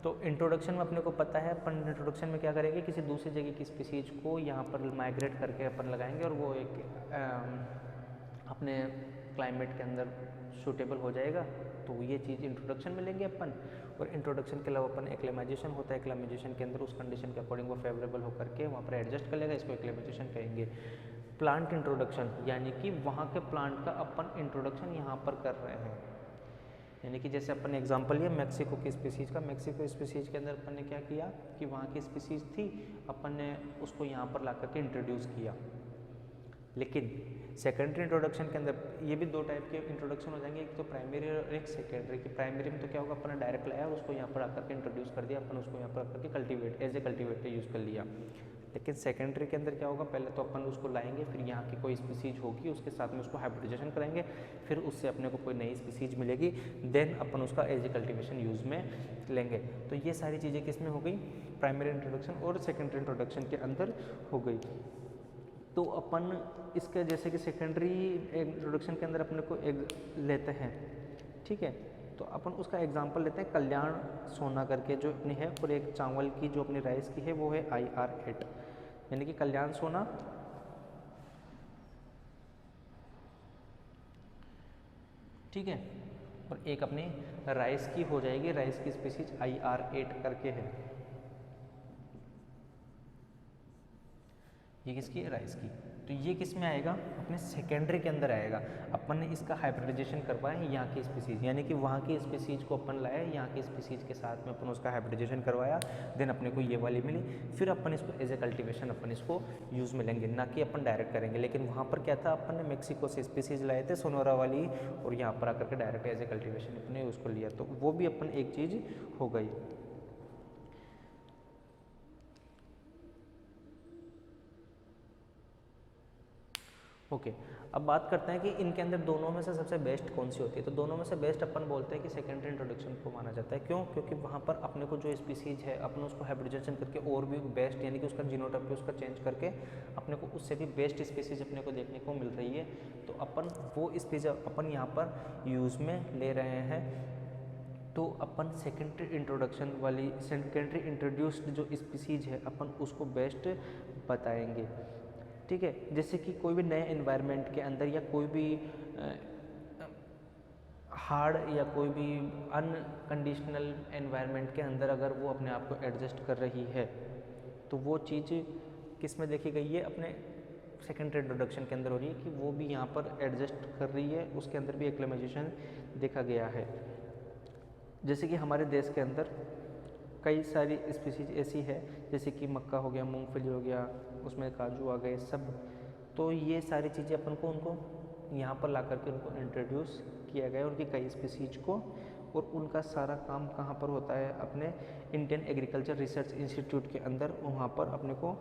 तो इंट्रोडक्शन में अपने को पता है, अपन इंट्रोडक्शन में क्या करेंगे, किसी दूसरी जगह की स्पीसीज को यहाँ पर माइग्रेट करके अपन लगाएंगे और वो एक अपने क्लाइमेट के अंदर सूटेबल हो जाएगा। तो ये चीज़ इंट्रोडक्शन में लेंगे अपन, और इंट्रोडक्शन के अलावा अपन एक्लेमाइजेशन होता है, एक्लेमाइजेशन के अंदर उस कंडीशन के अकॉर्डिंग वो फेवरेबल होकर के वहाँ पर एडजस्ट कर लेगा, इसको एक्लेमाइजेशन कहेंगे। प्लांट इंट्रोडक्शन, यानी कि वहाँ के प्लांट का अपन इंट्रोडक्शन यहाँ पर कर रहे हैं। यानी कि जैसे अपन एग्जांपल लिया मैक्सिको की स्पीसीज का, मैक्सिको स्पीसीज के अंदर अपन ने क्या किया कि वहाँ की स्पीसीज थी, अपन ने उसको यहाँ पर ला करके इंट्रोड्यूस किया। लेकिन सेकेंडरी इंट्रोडक्शन के अंदर ये भी दो टाइप के इंट्रोडक्शन हो जाएंगे, एक तो प्राइमरी और एक सेकेंडरी। की प्राइमरी में तो क्या होगा, अपन ने डायरेक्ट लाया और उसको यहाँ पर आकर के इंट्रोड्यूस कर दिया, अपन उसको यहाँ पर आकर के cultivate as a cultivator use कर लिया। लेकिन सेकेंडरी के अंदर क्या होगा, पहले तो अपन उसको लाएंगे, फिर यहाँ की कोई स्पीसीज होगी उसके साथ में उसको हाइब्रिडाइजेशन करेंगे, फिर उससे अपने को कोई नई स्पीसीज मिलेगी, देन अपन उसका एज ए कल्टीवेशन यूज़ में लेंगे। तो ये सारी चीज़ें किस में हो गई, प्राइमरी इंट्रोडक्शन और सेकेंडरी इंट्रोडक्शन के अंदर हो गई। तो अपन इसके जैसे कि सेकेंडरी इंट्रोडक्शन के अंदर अपने को एक लेते हैं, ठीक है, तो अपन उसका एग्जांपल लेते हैं कल्याण सोना करके जो अपनी है, और एक चावल की जो अपनी राइस की है वो है IR8, यानी कि कल्याण सोना ठीक है, और एक अपनी राइस की हो जाएगी, राइस की स्पीसीज IR8 करके है। ये किसकी है, राइस की। तो ये किस में आएगा, अपने सेकेंडरी के अंदर आएगा। अपन ने इसका हाइब्रिडाइजेशन करवाया है यहाँ की स्पीसीज, यानी कि वहाँ की स्पीसीज को अपन लाया यहाँ की स्पीसीज के साथ में अपन उसका हाइब्रिडाइजेशन करवाया, देन अपने को ये वाली मिली, फिर अपन इसको एज ए कल्टिवेशन अपन इसको यूज़ में लेंगे, ना कि अपन डायरेक्ट करेंगे। लेकिन वहाँ पर क्या था, अपन ने मेक्सिको से स्पीसीज लाए थे सोनोरा वाली, और यहाँ पर आकर के डायरेक्ट एज ए कल्टिवेशन अपने उसको लिया, तो वो भी अपन एक चीज़ हो गई। ओके अब बात करते हैं कि इनके अंदर दोनों में से सबसे बेस्ट कौन सी होती है। तो दोनों में से बेस्ट अपन बोलते हैं कि सेकेंडरी इंट्रोडक्शन को माना जाता है। क्यों? क्योंकि वहाँ पर अपने को जो स्पीसीज है अपन उसको हाइब्रिडाइजेशन करके और भी बेस्ट, यानी कि उसका जीनोटाइप भी उसका चेंज करके अपने को उससे भी बेस्ट स्पीसीज अपने को देखने को मिल रही है, तो अपन वो स्पीसीज अपन यहाँ पर यूज़ में ले रहे हैं। तो अपन सेकेंडरी इंट्रोडक्शन वाली, सेकेंडरी इंट्रोड्यूस्ड जो स्पीसीज है अपन उसको बेस्ट बताएंगे। ठीक है, जैसे कि कोई भी नए एनवायरनमेंट के अंदर या कोई भी हार्ड या कोई भी अनकंडीशनल एनवायरनमेंट के अंदर अगर वो अपने आप को एडजस्ट कर रही है, तो वो चीज़ किस में देखी गई है, अपने सेकेंडरी इंट्रोडक्शन के अंदर हो रही है कि वो भी यहाँ पर एडजस्ट कर रही है, उसके अंदर भी एक्लेमेजेशन देखा गया है। जैसे कि हमारे देश के अंदर कई सारी स्पीसीज ऐसी है, जैसे कि मक्का हो गया, मूंगफली हो गया, उसमें काजू आ गए सब, तो ये सारी चीज़ें अपन को उनको यहाँ पर ला करके उनको इंट्रोड्यूस किया गया, उनकी कई स्पीसीज को, और उनका सारा काम कहाँ पर होता है, अपने इंडियन एग्रीकल्चर रिसर्च इंस्टीट्यूट के अंदर वहाँ पर अपने को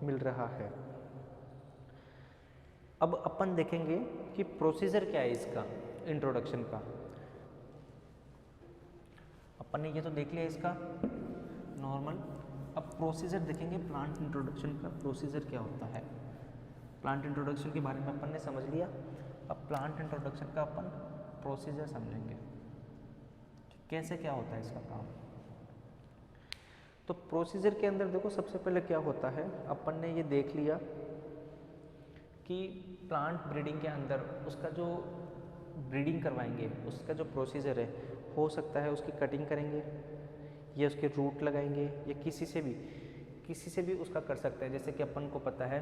मिल रहा है। अब अपन देखेंगे कि प्रोसीजर क्या है इसका इंट्रोडक्शन का। अपन ने ये तो देख लिया इसका नॉर्मल, अब प्रोसीजर देखेंगे प्लांट इंट्रोडक्शन का प्रोसीजर क्या होता है। प्लांट इंट्रोडक्शन के बारे में अपन ने समझ लिया, अब प्लांट इंट्रोडक्शन का अपन प्रोसीजर समझेंगे कैसे क्या होता है इसका काम। तो प्रोसीजर के अंदर देखो सबसे पहले क्या होता है, अपन ने ये देख लिया कि प्लांट ब्रीडिंग के अंदर उसका जो ब्रीडिंग करवाएंगे उसका जो प्रोसीजर है, हो सकता है उसकी कटिंग करेंगे या उसके रूट लगाएंगे या किसी से भी उसका कर सकते हैं। जैसे कि अपन को पता है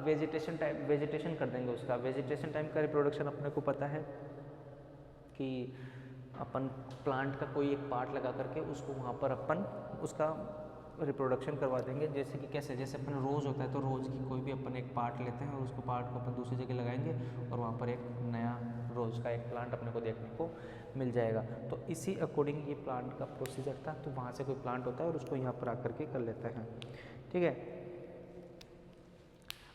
वेजिटेशन कर देंगे उसका, वेजिटेशन टाइम का रिप्रोडक्शन अपने को पता है कि अपन प्लांट का कोई एक पार्ट लगा करके उसको वहाँ पर अपन उसका रिप्रोडक्शन करवा देंगे। जैसे कि कैसे, जैसे अपन रोज़ होता है तो रोज़ की कोई भी अपन एक पार्ट लेते हैं और उसको पार्ट को अपन दूसरी जगह लगाएंगे और वहाँ पर एक नया रोज़ का एक प्लांट अपने को देखने को मिल जाएगा। तो इसी अकॉर्डिंग ये प्लांट का प्रोसीजर था। तो वहाँ से कोई प्लांट होता है और उसको यहाँ पर आकर के कर लेते हैं। ठीक है,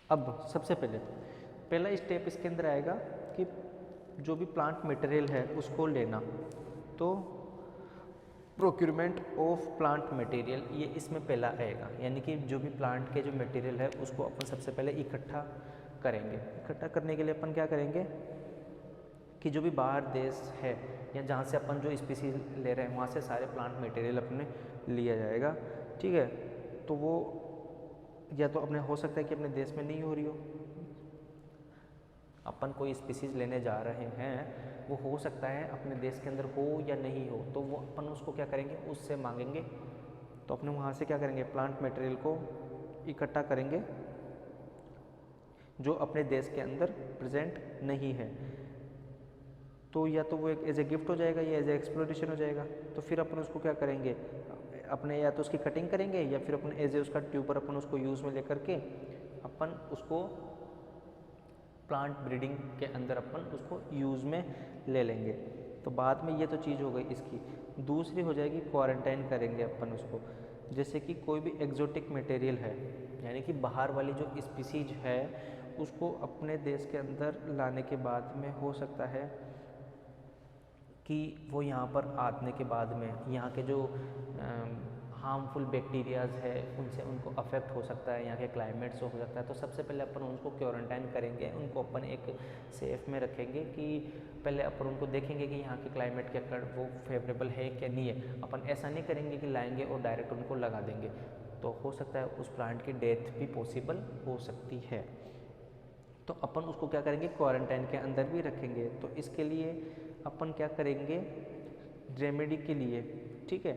अब सबसे पहला स्टेप इसके अंदर आएगा कि जो भी प्लांट मटेरियल है उसको लेना। तो प्रोक्यूरमेंट ऑफ प्लांट मटेरियल ये इसमें पहला आएगा, यानी कि जो भी प्लांट के जो मटेरियल है उसको अपन सबसे पहले इकट्ठा करेंगे। इकट्ठा करने के लिए अपन क्या करेंगे कि जो भी बाहर देश है या जहाँ से अपन जो स्पीसीज ले रहे हैं वहाँ से सारे प्लांट मटेरियल अपने लिया जाएगा। ठीक है, तो वो या तो अपने हो सकता है कि अपने देश में नहीं हो रही हो, अपन कोई स्पीसीज लेने जा रहे हैं वो हो सकता है अपने देश के अंदर हो या नहीं हो, तो वो अपन उसको क्या करेंगे, उससे मांगेंगे। तो अपने वहाँ से क्या करेंगे, प्लांट मटेरियल को इकट्ठा करेंगे जो अपने देश के अंदर प्रेजेंट नहीं है। तो या तो वो एक एज ए गिफ्ट हो जाएगा या एज ए एक्सप्लोरेशन हो जाएगा। तो फिर अपन उसको क्या करेंगे, अपने या तो उसकी कटिंग करेंगे या फिर अपन एज ए उसका ट्यूबर अपन उसको यूज़ में लेकर के अपन उसको प्लांट ब्रीडिंग के अंदर अपन उसको यूज़ में ले लेंगे। तो बाद में ये तो चीज़ हो गई इसकी। दूसरी हो जाएगी क्वारंटाइन करेंगे अपन उसको। जैसे कि कोई भी एग्जोटिक मटेरियल है, यानी कि बाहर वाली जो स्पीसीज है उसको अपने देश के अंदर लाने के बाद में हो सकता है कि वो यहाँ पर आने के बाद में यहाँ के जो हार्मफुल बैक्टीरियाज है उनसे उनको अफेक्ट हो सकता है, यहाँ के क्लाइमेट से हो सकता है। तो सबसे पहले अपन उनको क्वारंटाइन करेंगे, उनको अपन एक सेफ में रखेंगे कि पहले अपन उनको देखेंगे कि यहाँ के क्लाइमेट के अकॉर्ड वो फेवरेबल है क्या नहीं है। अपन ऐसा नहीं करेंगे कि लाएंगे और डायरेक्ट उनको लगा देंगे, तो हो सकता है उस प्लांट की डेथ भी पॉसिबल हो सकती है। तो अपन उसको क्या करेंगे, क्वारंटाइन के अंदर भी रखेंगे। तो इसके लिए अपन क्या करेंगे, रेमेडी के लिए, ठीक है,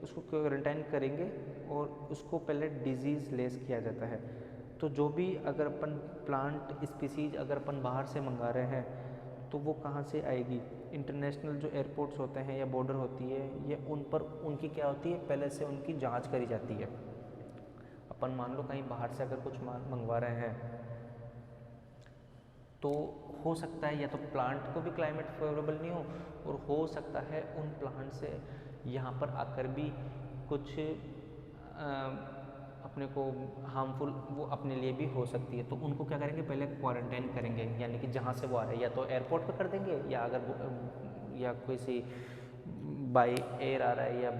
उसको क्वारंटाइन करेंगे और उसको पहले डिजीज़ लेस किया जाता है। तो जो भी अगर अपन प्लांट स्पीसीज अगर अपन बाहर से मंगा रहे हैं तो वो कहाँ से आएगी? इंटरनेशनल जो एयरपोर्ट्स होते हैं या बॉर्डर होती है, ये उन पर उनकी क्या होती है, पहले से उनकी जांच करी जाती है। अपन मान लो कहीं बाहर से अगर कुछ मंगवा रहे हैं तो हो सकता है या तो प्लांट को भी क्लाइमेट फेवरेबल नहीं हो, और हो सकता है उन प्लांट से यहाँ पर आकर भी कुछ अपने को हार्मफुल वो अपने लिए भी हो सकती है। तो उनको क्या करेंगे, पहले क्वारंटाइन करेंगे, यानी कि जहाँ से वो आ रहे हैं या तो एयरपोर्ट पर कर देंगे, या अगर या कोई सी बाई एयर आ रहा है या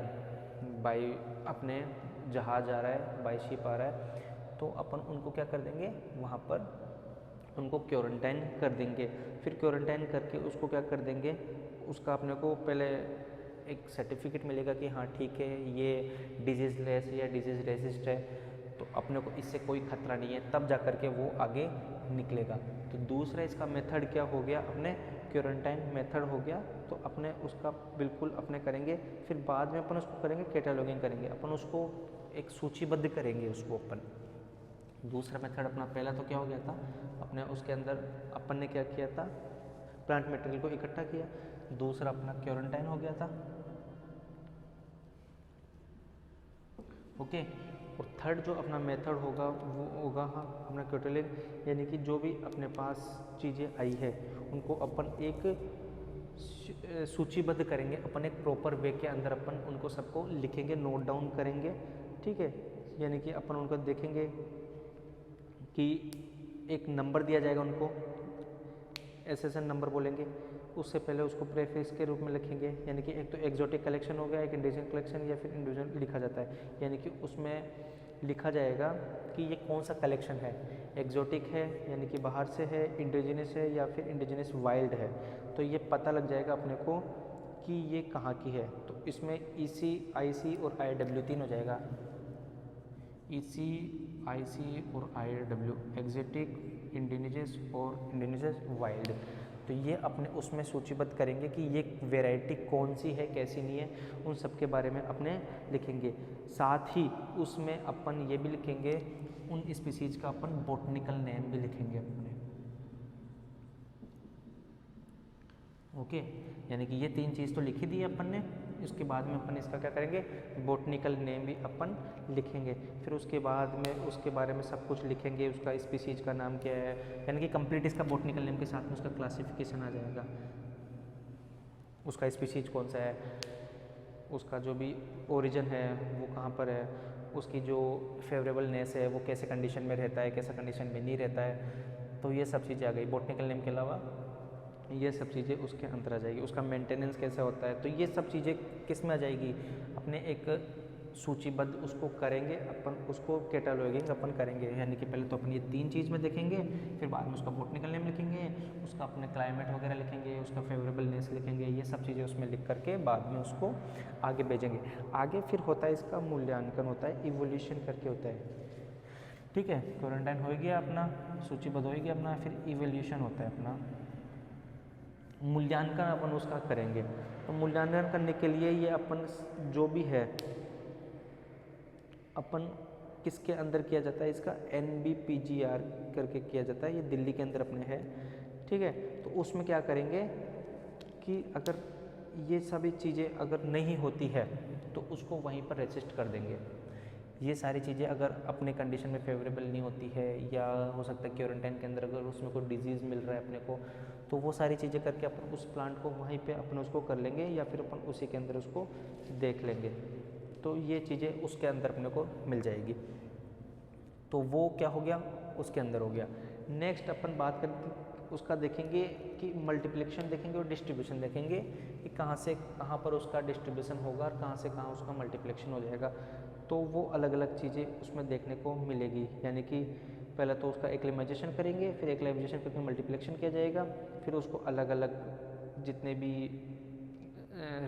बाई अपने जहाज़ आ रहा है, बाई शिप आ रहा है, तो अपन उनको क्या कर देंगे, वहाँ पर उनको क्वारंटाइन कर देंगे। फिर क्वारंटाइन करके उसको क्या कर देंगे, उसका अपने को पहले एक सर्टिफिकेट मिलेगा कि हाँ ठीक है ये डिजीज़ लेस या डिजीज़ रेसिस्ट है, तो अपने को इससे कोई खतरा नहीं है, तब जा कर के वो आगे निकलेगा। तो दूसरा इसका मेथड क्या हो गया, अपने क्वारंटाइन मेथड हो गया। तो अपने उसका बिल्कुल अपने करेंगे, फिर बाद में अपन उसको करेंगे कैटलॉगिंग करेंगे, अपन उसको एक सूचीबद्ध करेंगे उसको अपन। दूसरा मेथड अपना पहला तो क्या हो गया था, अपने उसके अंदर अपन ने क्या किया था, प्लांट मटेरियल को इकट्ठा किया। दूसरा अपना क्वारंटाइन हो गया था, ओके। और थर्ड जो अपना मेथड होगा वो होगा हाँ अपना कैटलॉग, यानी कि जो भी अपने पास चीज़ें आई है उनको अपन एक सूचीबद्ध करेंगे, अपन एक प्रॉपर वे के अंदर अपन उनको सबको लिखेंगे, नोट डाउन करेंगे, ठीक है। यानी कि अपन उनको देखेंगे कि एक नंबर दिया जाएगा उनको, एसएसएन नंबर बोलेंगे, उससे पहले उसको प्रेफिक्स के रूप में लिखेंगे, यानी कि एक तो एक्जोटिक कलेक्शन हो गया, एक इंडिजिनस कलेक्शन या फिर इंडिविजुअल लिखा जाता है, यानी कि उसमें लिखा जाएगा कि ये कौन सा कलेक्शन है, एक्जोटिक है यानी कि बाहर से है, इंडिजिनस है या फिर इंडिजिनस वाइल्ड है, तो ये पता लग जाएगा अपने को कि ये कहाँ की है। तो इसमें EC, IC और IW 3 हो जाएगा, EC, IC और IW, एक्जोटिक, इंडिजिनस और इंडिजिनस वाइल्ड। तो ये अपने उसमें सूचीबद्ध करेंगे कि ये वैरायटी कौन सी है, कैसी नहीं है, उन सब के बारे में अपने लिखेंगे। साथ ही उसमें अपन ये भी लिखेंगे, उन स्पीसीज का अपन बॉटनिकल नेम भी लिखेंगे अपने, ओके। यानी कि ये 3 चीज़ तो लिखी दी है अपन ने, उसके बाद में अपन इसका क्या करेंगे, बॉटनिकल नेम भी अपन लिखेंगे। फिर उसके बाद में उसके बारे में सब कुछ लिखेंगे, उसका स्पीसीज का नाम क्या है, यानी कि कंप्लीट इसका बॉटनिकल नेम के साथ में उसका क्लासिफिकेशन आ जाएगा, उसका स्पीसीज कौन सा है, उसका जो भी ओरिजिन है वो कहाँ पर है, उसकी जो फेवरेबलनेस है वो कैसे कंडीशन में रहता है, कैसा कंडीशन में नहीं रहता है। तो ये सब चीज़ें आ गई बॉटनिकल नेम के अलावा, ये सब चीज़ें उसके अंदर आ जाएगी। उसका मेंटेनेंस कैसे होता है, तो ये सब चीज़ें किस में आ जाएगी, अपने एक सूचीबद्ध उसको करेंगे अपन, उसको कैटलॉगिंग अपन करेंगे। यानी कि पहले तो अपन ये 3 चीज़ में देखेंगे, फिर बाद में उसका बॉटनिकल नेम लिखेंगे, उसका अपने क्लाइमेट वगैरह लिखेंगे, उसका फेवरेबलनेस लिखेंगे, ये सब चीज़ें उसमें लिख करके बाद में उसको आगे भेजेंगे। आगे फिर होता है इसका मूल्यांकन होता है, इवोल्यूशन करके होता है, ठीक है। क्वारंटाइन हो गया अपना, सूचीबद्ध हो गया अपना, फिर इवोल्यूशन होता है अपना, मूल्यांकन अपन उसका करेंगे। तो मूल्यांकन करने के लिए ये अपन जो भी है अपन किसके अंदर किया जाता है, इसका NBPGR करके किया जाता है, ये दिल्ली के अंदर अपने है, ठीक है। तो उसमें क्या करेंगे कि अगर ये सभी चीज़ें अगर नहीं होती है तो उसको वहीं पर रजिस्ट कर देंगे। ये सारी चीज़ें अगर अपने कंडीशन में फेवरेबल नहीं होती है, या हो सकता है क्वारंटाइन के अंदर अगर उसमें कोई डिजीज़ मिल रहा है अपने को, तो वो सारी चीज़ें करके अपन उस प्लांट को वहीं पे अपन उसको कर लेंगे, या फिर अपन उसी के अंदर उसको देख लेंगे। तो ये चीज़ें उसके अंदर अपने को मिल जाएगी। तो वो क्या हो गया, उसके अंदर हो गया। नेक्स्ट अपन बात करते उसका देखेंगे कि मल्टीप्लिकेशन देखेंगे और डिस्ट्रीब्यूशन देखेंगे कि कहाँ से कहाँ पर उसका डिस्ट्रीब्यूशन होगा और कहाँ से कहाँ उसका मल्टीप्लिकेशन हो जाएगा। तो वो अलग अलग चीज़ें उसमें देखने को मिलेगी। यानी कि पहले तो उसका एक्लेमाइजेशन करेंगे, फिर एक्लेमाइजेशन करके मल्टीप्लिकेशन किया जाएगा, फिर उसको अलग अलग जितने भी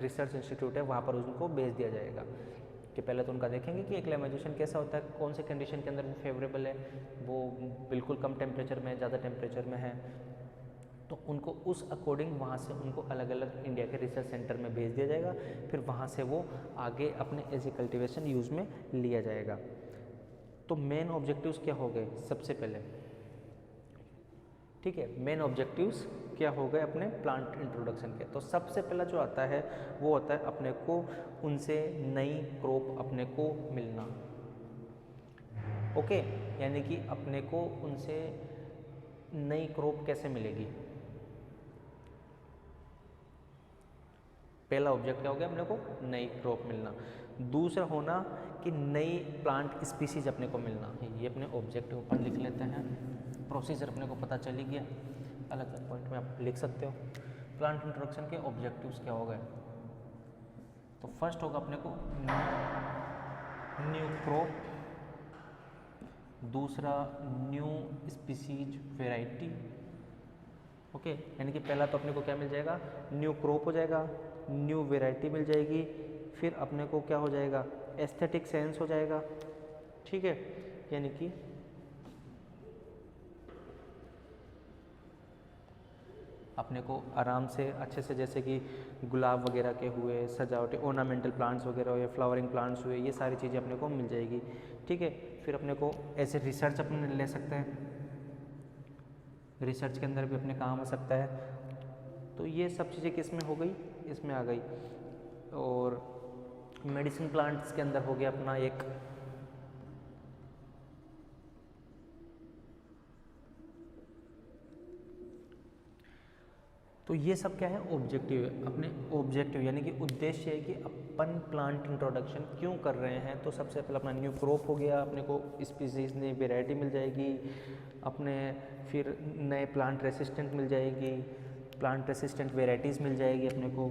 रिसर्च इंस्टीट्यूट है वहाँ पर उनको भेज दिया जाएगा। कि पहले तो उनका देखेंगे कि एक्लेमाइजेशन कैसा होता है, कौन से कंडीशन के अंदर वो फेवरेबल है, वो बिल्कुल कम टेम्परेचर में, ज़्यादा टेम्परेचर में है, तो उनको उस अकॉर्डिंग वहाँ से उनको अलग अलग इंडिया के रिसर्च सेंटर में भेज दिया जाएगा, फिर वहाँ से वो आगे अपने एज ए कल्टिवेशन यूज़ में लिया जाएगा। तो मेन ऑब्जेक्टिव्स क्या हो गए सबसे पहले, ठीक है, मेन ऑब्जेक्टिव्स क्या हो गए अपने प्लांट इंट्रोडक्शन के। तो सबसे पहला जो आता है वो होता है अपने को उनसे नई क्रॉप अपने को मिलना। ओके, यानी कि अपने को उनसे नई क्रॉप कैसे मिलेगी। पहला ऑब्जेक्ट क्या हो गया अपने को नई क्रॉप मिलना। दूसरा होना कि नई प्लांट स्पीसीज अपने को मिलना, ये अपने ऑब्जेक्टिव अपन लिख लेते हैं। प्रोसीजर अपने को पता चल ही गया, अलग अलग पॉइंट में आप लिख सकते हो। प्लांट इंट्रोडक्शन के ऑब्जेक्टिव्स क्या हो गए, तो फर्स्ट होगा अपने को न्यू क्रॉप, दूसरा न्यू स्पीसीज वेराइटी। ओके, यानी कि पहला तो अपने को क्या मिल जाएगा, न्यू क्रॉप हो जाएगा, न्यू वेराइटी मिल जाएगी, फिर अपने को क्या हो जाएगा, एस्थेटिक सेंस हो जाएगा। ठीक है, यानी कि अपने को आराम से अच्छे से, जैसे कि गुलाब वगैरह के हुए, सजावटी ऑर्नामेंटल प्लांट्स वगैरह हुए, फ्लावरिंग प्लांट्स हुए, ये सारी चीज़ें अपने को मिल जाएगी। ठीक है, फिर अपने को ऐसे रिसर्च अपने ले सकते हैं, रिसर्च के अंदर भी अपने काम आ सकता है। तो ये सब चीज़ें किस में हो गई, इसमें आ गई। और मेडिसिन प्लांट्स के अंदर हो गया अपना एक तो ये सब क्या है, ऑब्जेक्टिव है। अपने ऑब्जेक्टिव यानी कि उद्देश्य है कि अपन प्लांट इंट्रोडक्शन क्यों कर रहे हैं। तो सबसे पहले अपना न्यू क्रॉप हो गया, अपने को स्पीसीज नई वेराइटी मिल जाएगी, अपने फिर नए प्लांट रेसिस्टेंट मिल जाएगी, प्लांट रेसिस्टेंट वेराइटीज़ मिल जाएगी अपने को।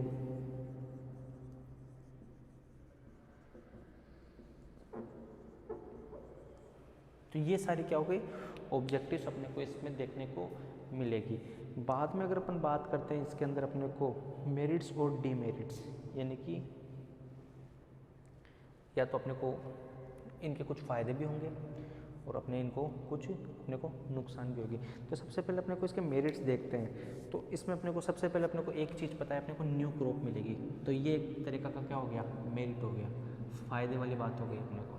तो ये सारी क्या हो गई, ऑब्जेक्टिव्स अपने को इसमें देखने को मिलेगी। बाद में अगर अपन बात करते हैं इसके अंदर अपने को मेरिट्स और डीमेरिट्स, यानी कि या तो अपने को इनके कुछ फ़ायदे भी होंगे और अपने इनको कुछ अपने को नुकसान भी होगी। तो सबसे पहले अपने को इसके मेरिट्स देखते हैं। तो इसमें अपने को सबसे पहले अपने को एक चीज़ पता है, अपने को न्यू क्रॉप मिलेगी। तो ये एक तरीका का क्या हो गया, मेरिट हो गया, फ़ायदे वाली बात हो गई अपने को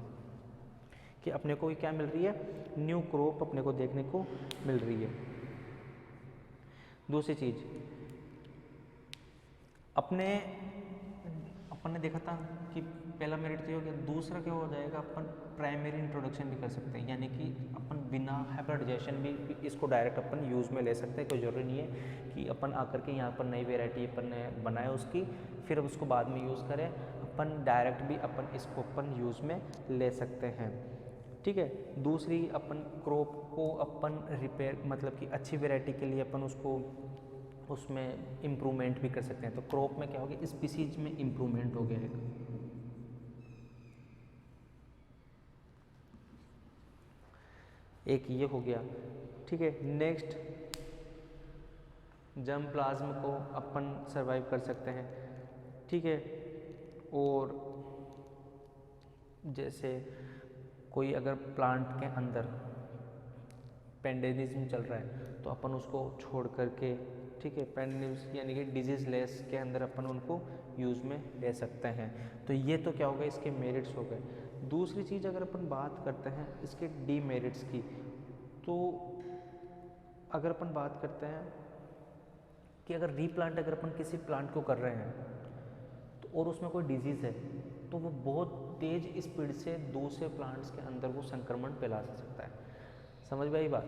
कि अपने को क्या मिल रही है, न्यू क्रॉप अपने को देखने को मिल रही है। दूसरी चीज़ अपन ने देखा था कि पहला मेरिट तो हो गया, दूसरा क्या हो जाएगा, अपन प्राइमरी इंट्रोडक्शन भी कर सकते हैं, यानी कि अपन बिना हाइब्रिडाइजेशन भी इसको डायरेक्ट अपन यूज़ में ले सकते हैं। कोई ज़रूरी नहीं है कि अपन आकर के यहाँ पर नई वेराइटी अपन ने बनाए उसकी फिर उसको बाद में यूज़ करें। अपन डायरेक्ट भी अपन इसको अपन यूज़ में ले सकते हैं। ठीक है, दूसरी अपन क्रॉप को अपन रिपेयर, मतलब कि अच्छी वेराइटी के लिए अपन उसको उसमें इम्प्रूवमेंट भी कर सकते हैं। तो क्रॉप में क्या हो गया, स्पीसीज में इम्प्रूवमेंट हो गया एक ये हो गया। ठीक है, नेक्स्ट जर्म प्लाज्म को अपन सरवाइव कर सकते हैं। ठीक है, और जैसे कोई अगर प्लांट के अंदर पेंडेमिज्म चल रहा है तो अपन उसको छोड़ करके, ठीक है, पेंडेमिज्म यानी कि डिजीज लेस के अंदर अपन उनको यूज़ में ले सकते हैं। तो ये तो क्या हो गया, इसके मेरिट्स हो गए। दूसरी चीज़ अगर अपन बात करते हैं इसके डीमेरिट्स की, तो अगर अपन बात करते हैं कि अगर रीप्लांट अगर अपन किसी प्लांट को कर रहे हैं तो और उसमें कोई डिजीज़ है तो वो बहुत तेज़ स्पीड से दूसरे प्लांट्स के अंदर वो संक्रमण फैला सकता है। समझ में आई बात,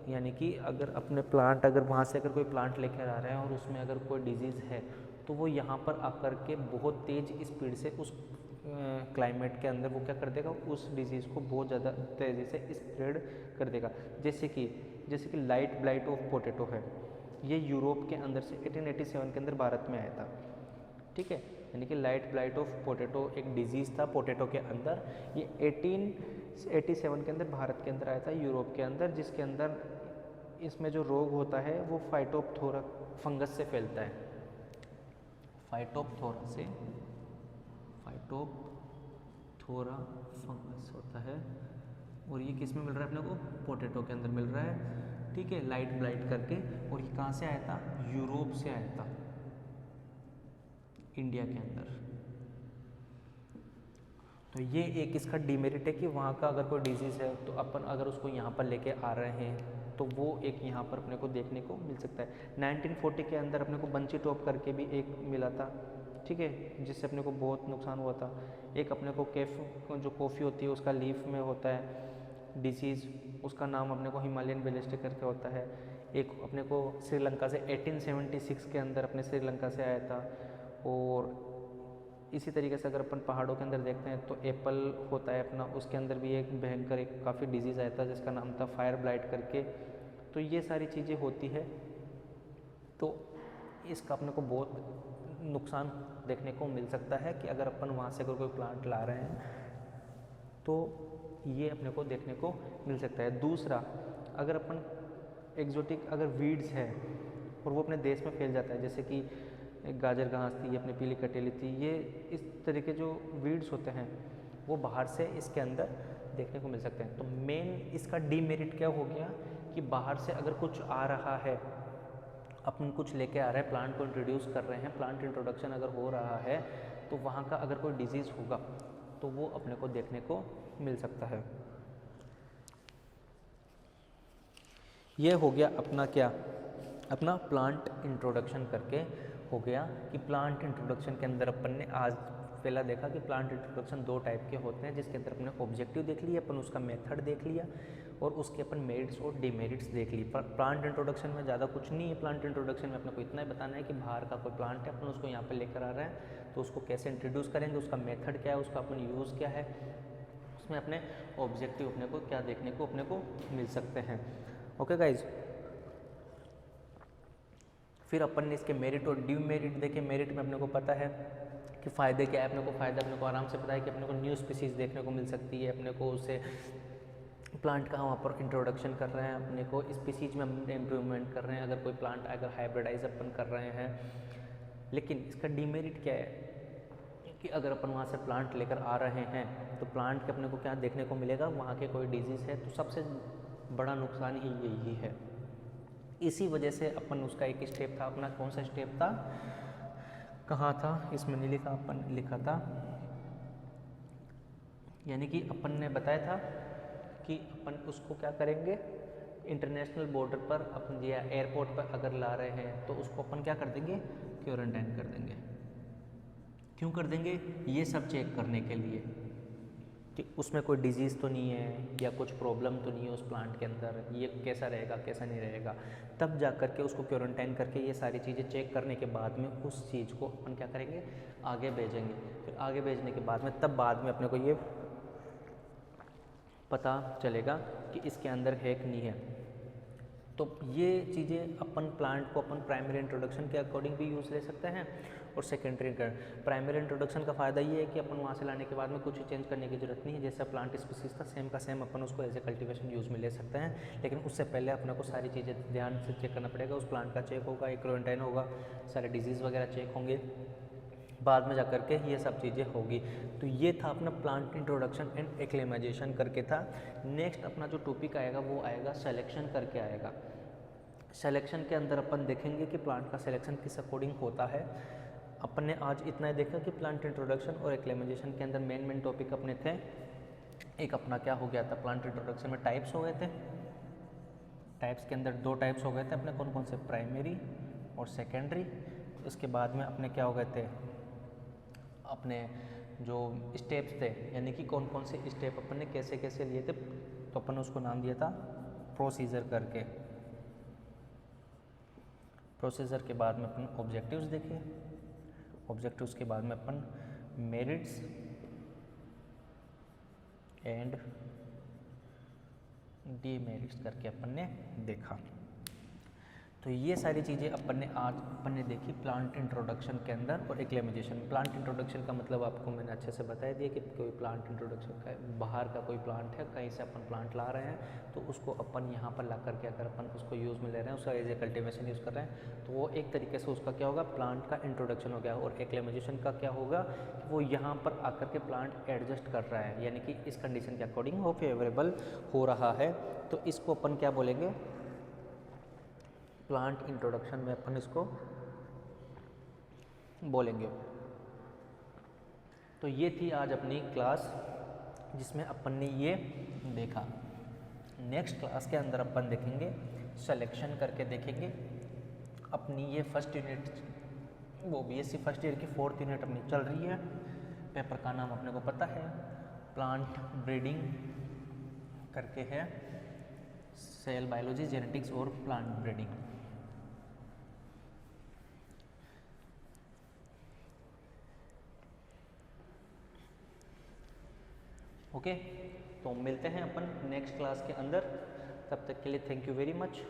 यानी कि अगर अपने प्लांट अगर वहाँ से अगर कोई प्लांट लेकर आ रहे हैं और उसमें अगर कोई डिजीज़ है तो वो यहाँ पर आकर के बहुत तेज़ स्पीड से उस क्लाइमेट के अंदर वो क्या कर देगा, उस डिजीज़ को बहुत ज़्यादा तेज़ी से स्प्रेड कर देगा। जैसे कि लाइट ब्लाइट ऑफ पोटैटो है, ये यूरोप के अंदर से 1887 के अंदर भारत में आया था। ठीक है, यानी कि लाइट ब्लाइट ऑफ पोटैटो एक डिजीज़ था पोटैटो के अंदर, ये 1887 के अंदर भारत के अंदर आया था, यूरोप के अंदर, जिसके अंदर इसमें जो रोग होता है वो फाइटोप्थोरा फंगस से फैलता है। फाइटोप्थोरा फंगस होता है और ये किस में मिल रहा है अपने को, पोटैटो के अंदर मिल रहा है। ठीक है, लाइट ब्लाइट करके। और ये कहाँ से आया था? यूरोप से आया था इंडिया के अंदर। तो ये एक इसका डीमेरिट है कि वहाँ का अगर कोई डिजीज़ है तो अपन अगर उसको यहाँ पर लेके आ रहे हैं तो वो एक यहाँ पर अपने को देखने को मिल सकता है। 1940 के अंदर अपने को बंची टॉप करके भी एक मिला था, ठीक है, जिससे अपने को बहुत नुकसान हुआ था। एक अपने को जो कॉफ़ी होती है उसका लीफ में होता है डिसीज़, उसका नाम अपने को हिमालयन बेलेस्टे करके होता है। एक अपने को श्रीलंका से 1876 के अंदर अपने श्रीलंका से आया था। और इसी तरीके से अगर अपन पहाड़ों के अंदर देखते हैं तो एप्पल होता है अपना, उसके अंदर भी एक भयंकर एक काफ़ी डिजीज़ आया था जिसका नाम था फायर ब्लाइट करके। तो ये सारी चीज़ें होती है, तो इसका अपने को बहुत नुकसान देखने को मिल सकता है कि अगर अपन वहाँ से अगर कोई प्लांट ला रहे हैं तो ये अपने को देखने को मिल सकता है। दूसरा, अगर अपन एग्जोटिक अगर वीड्स है और वो अपने देश में फैल जाता है, जैसे कि गाजर घास थी, अपने पीली कटेली थी, ये इस तरीके जो वीड्स होते हैं वो बाहर से इसके अंदर देखने को मिल सकते हैं। तो मेन इसका डीमेरिट क्या हो गया कि बाहर से अगर कुछ आ रहा है, अपन कुछ लेके आ रहे हैं, प्लांट को इंट्रोड्यूस कर रहे हैं, प्लांट इंट्रोडक्शन अगर हो रहा है तो वहाँ का अगर कोई डिजीज़ होगा तो वो अपने को देखने को मिल सकता है। ये हो गया अपना क्या, अपना प्लांट इंट्रोडक्शन करके हो गया कि प्लांट इंट्रोडक्शन के अंदर अपन ने आज पहला देखा कि प्लांट इंट्रोडक्शन 2 टाइप के होते हैं, जिसके अंदर अपने ऑब्जेक्टिव देख लिया, अपन उसका मेथड देख लिया और उसके अपन मेरिट्स और डिमेरिट्स देख ली। पर प्लांट इंट्रोडक्शन में ज़्यादा कुछ नहीं है। प्लांट इंट्रोडक्शन में अपने को इतना ही बताना है कि बाहर का कोई प्लांट है, अपन उसको यहाँ पर लेकर आ रहे हैं तो उसको कैसे इंट्रोड्यूस करेंगे, उसका मेथड क्या है, उसका अपन यूज़ क्या है, उसमें अपने ऑब्जेक्टिव अपने को क्या देखने को अपने को मिल सकते हैं। ओके गाइज, फिर अपन ने इसके मेरिट और डीमेरिट देखे। मेरिट में अपने को पता है कि फ़ायदे क्या है, अपने को फ़ायदा अपने को आराम से पता है कि अपने को न्यू स्पीसीज़ देखने को मिल सकती है, अपने को उससे प्लांट का वहाँ पर इंट्रोडक्शन कर रहे हैं, अपने को स्पीसीज में हम इम्प्रूवमेंट कर रहे हैं अगर कोई प्लांट अगर हाइब्रिडाइज अपन कर रहे हैं। लेकिन इसका डीमेरिट क्या है कि अगर अपन वहाँ से प्लांट लेकर आ रहे हैं तो प्लांट के अपने को क्या देखने को मिलेगा, वहाँ के कोई डिजीज़ है तो सबसे बड़ा नुकसान ही यही है। इसी वजह से अपन उसका एक स्टेप था अपना, कौन सा स्टेप था, कहाँ था, इसमें नहीं लिखा, अपन लिखा था, यानी कि अपन ने बताया था कि अपन उसको क्या करेंगे, इंटरनेशनल बॉर्डर पर अपन या एयरपोर्ट पर अगर ला रहे हैं तो उसको अपन क्या कर देंगे, क्वारंटाइन कर देंगे। क्यों कर देंगे, ये सब चेक करने के लिए कि उसमें कोई डिजीज़ तो नहीं है या कुछ प्रॉब्लम तो नहीं है उस प्लांट के अंदर, ये कैसा रहेगा कैसा नहीं रहेगा। तब जा कर के उसको क्वारंटाइन करके ये सारी चीज़ें चेक करने के बाद में उस चीज़ को अपन क्या करेंगे, आगे भेजेंगे। फिर आगे भेजने के बाद में तब बाद में अपने को ये पता चलेगा कि इसके अंदर है कि नहीं है। तो ये चीज़ें अपन प्लांट को अपन प्राइमरी इंट्रोडक्शन के अकॉर्डिंग भी यूज़ ले सकते हैं और सेकेंडरी प्राइमरी इंट्रोडक्शन का फ़ायदा ये है कि अपन वहाँ से लाने के बाद में कुछ चेंज करने की ज़रूरत नहीं है। जैसा प्लांट स्पीसीज था सेम का सेम अपन उसको एज ए कल्टीवेशन यूज़ में ले सकते हैं। लेकिन उससे पहले अपने को सारी चीज़ें ध्यान से चेक करना पड़ेगा, उस प्लांट का चेक होगा, एक क्वारंटाइन होगा, सारे डिजीज़ वगैरह चेक होंगे, बाद में जाकर के ये सब चीज़ें होगी। तो ये था अपना प्लांट इंट्रोडक्शन एंड एक्लेमाइजेशन करके था। नेक्स्ट अपना जो टॉपिक आएगा वो आएगा सिलेक्शन करके आएगा। सिलेक्शन के अंदर अपन देखेंगे कि प्लांट का सिलेक्शन किस अकॉर्डिंग होता है। अपन ने आज इतना ही देखा कि प्लांट इंट्रोडक्शन और एक्लेमाइजेशन के अंदर मेन टॉपिक अपने थे। एक अपना क्या हो गया था, प्लांट इंट्रोडक्शन में टाइप्स हो गए थे। टाइप्स के अंदर 2 टाइप्स हो गए थे अपने, कौन कौन से, प्राइमरी और सेकेंडरी। उसके बाद में अपने क्या हो गए थे, अपने जो स्टेप्स थे, यानी कि कौन कौन से स्टेप अपन ने कैसे कैसे लिए थे, तो अपन ने उसको नाम दिया था प्रोसीजर करके। प्रोसीजर के बाद में अपन ऑब्जेक्टिव्स देखे, ऑब्जेक्टिव्स के बाद में अपन मेरिट्स एंड डीमेरिट्स करके अपन ने देखा। तो ये सारी चीज़ें अपन ने देखी प्लांट इंट्रोडक्शन के अंदर और एक्लेमाइजेशन। प्लांट इंट्रोडक्शन का मतलब आपको मैंने अच्छे से बता दिया कि कोई प्लांट इंट्रोडक्शन का बाहर का कोई प्लांट है, कहीं से अपन प्लांट ला रहे हैं तो उसको अपन यहाँ पर ला करके अगर अपन उसको यूज़ में ले रहे हैं, उसका एज ए कल्टिवेशन यूज़ कर रहे हैं, तो वो एक तरीके से उसका क्या होगा, प्लांट का इंट्रोडक्शन हो गया। और एक्लेमाइजेशन का क्या होगा कि वो यहाँ पर आकर के प्लांट एडजस्ट कर रहा है, यानी कि इस कंडीशन के अकॉर्डिंग वो फेवरेबल हो रहा है। तो इसको अपन क्या बोलेंगे, प्लांट इंट्रोडक्शन में अपन इसको बोलेंगे। तो ये थी आज अपनी क्लास जिसमें अपन ने ये देखा। नेक्स्ट क्लास के अंदर अपन देखेंगे सिलेक्शन करके देखेंगे अपनी ये फर्स्ट यूनिट, वो बीएससी फर्स्ट ईयर की 4th यूनिट अपनी चल रही है। पेपर का नाम अपने को पता है, प्लांट ब्रीडिंग करके है, सेल बायोलॉजी, जेनेटिक्स और प्लांट ब्रीडिंग। ओके, तो मिलते हैं अपन नेक्स्ट क्लास के अंदर। तब तक के लिए थैंक यू वेरी मच।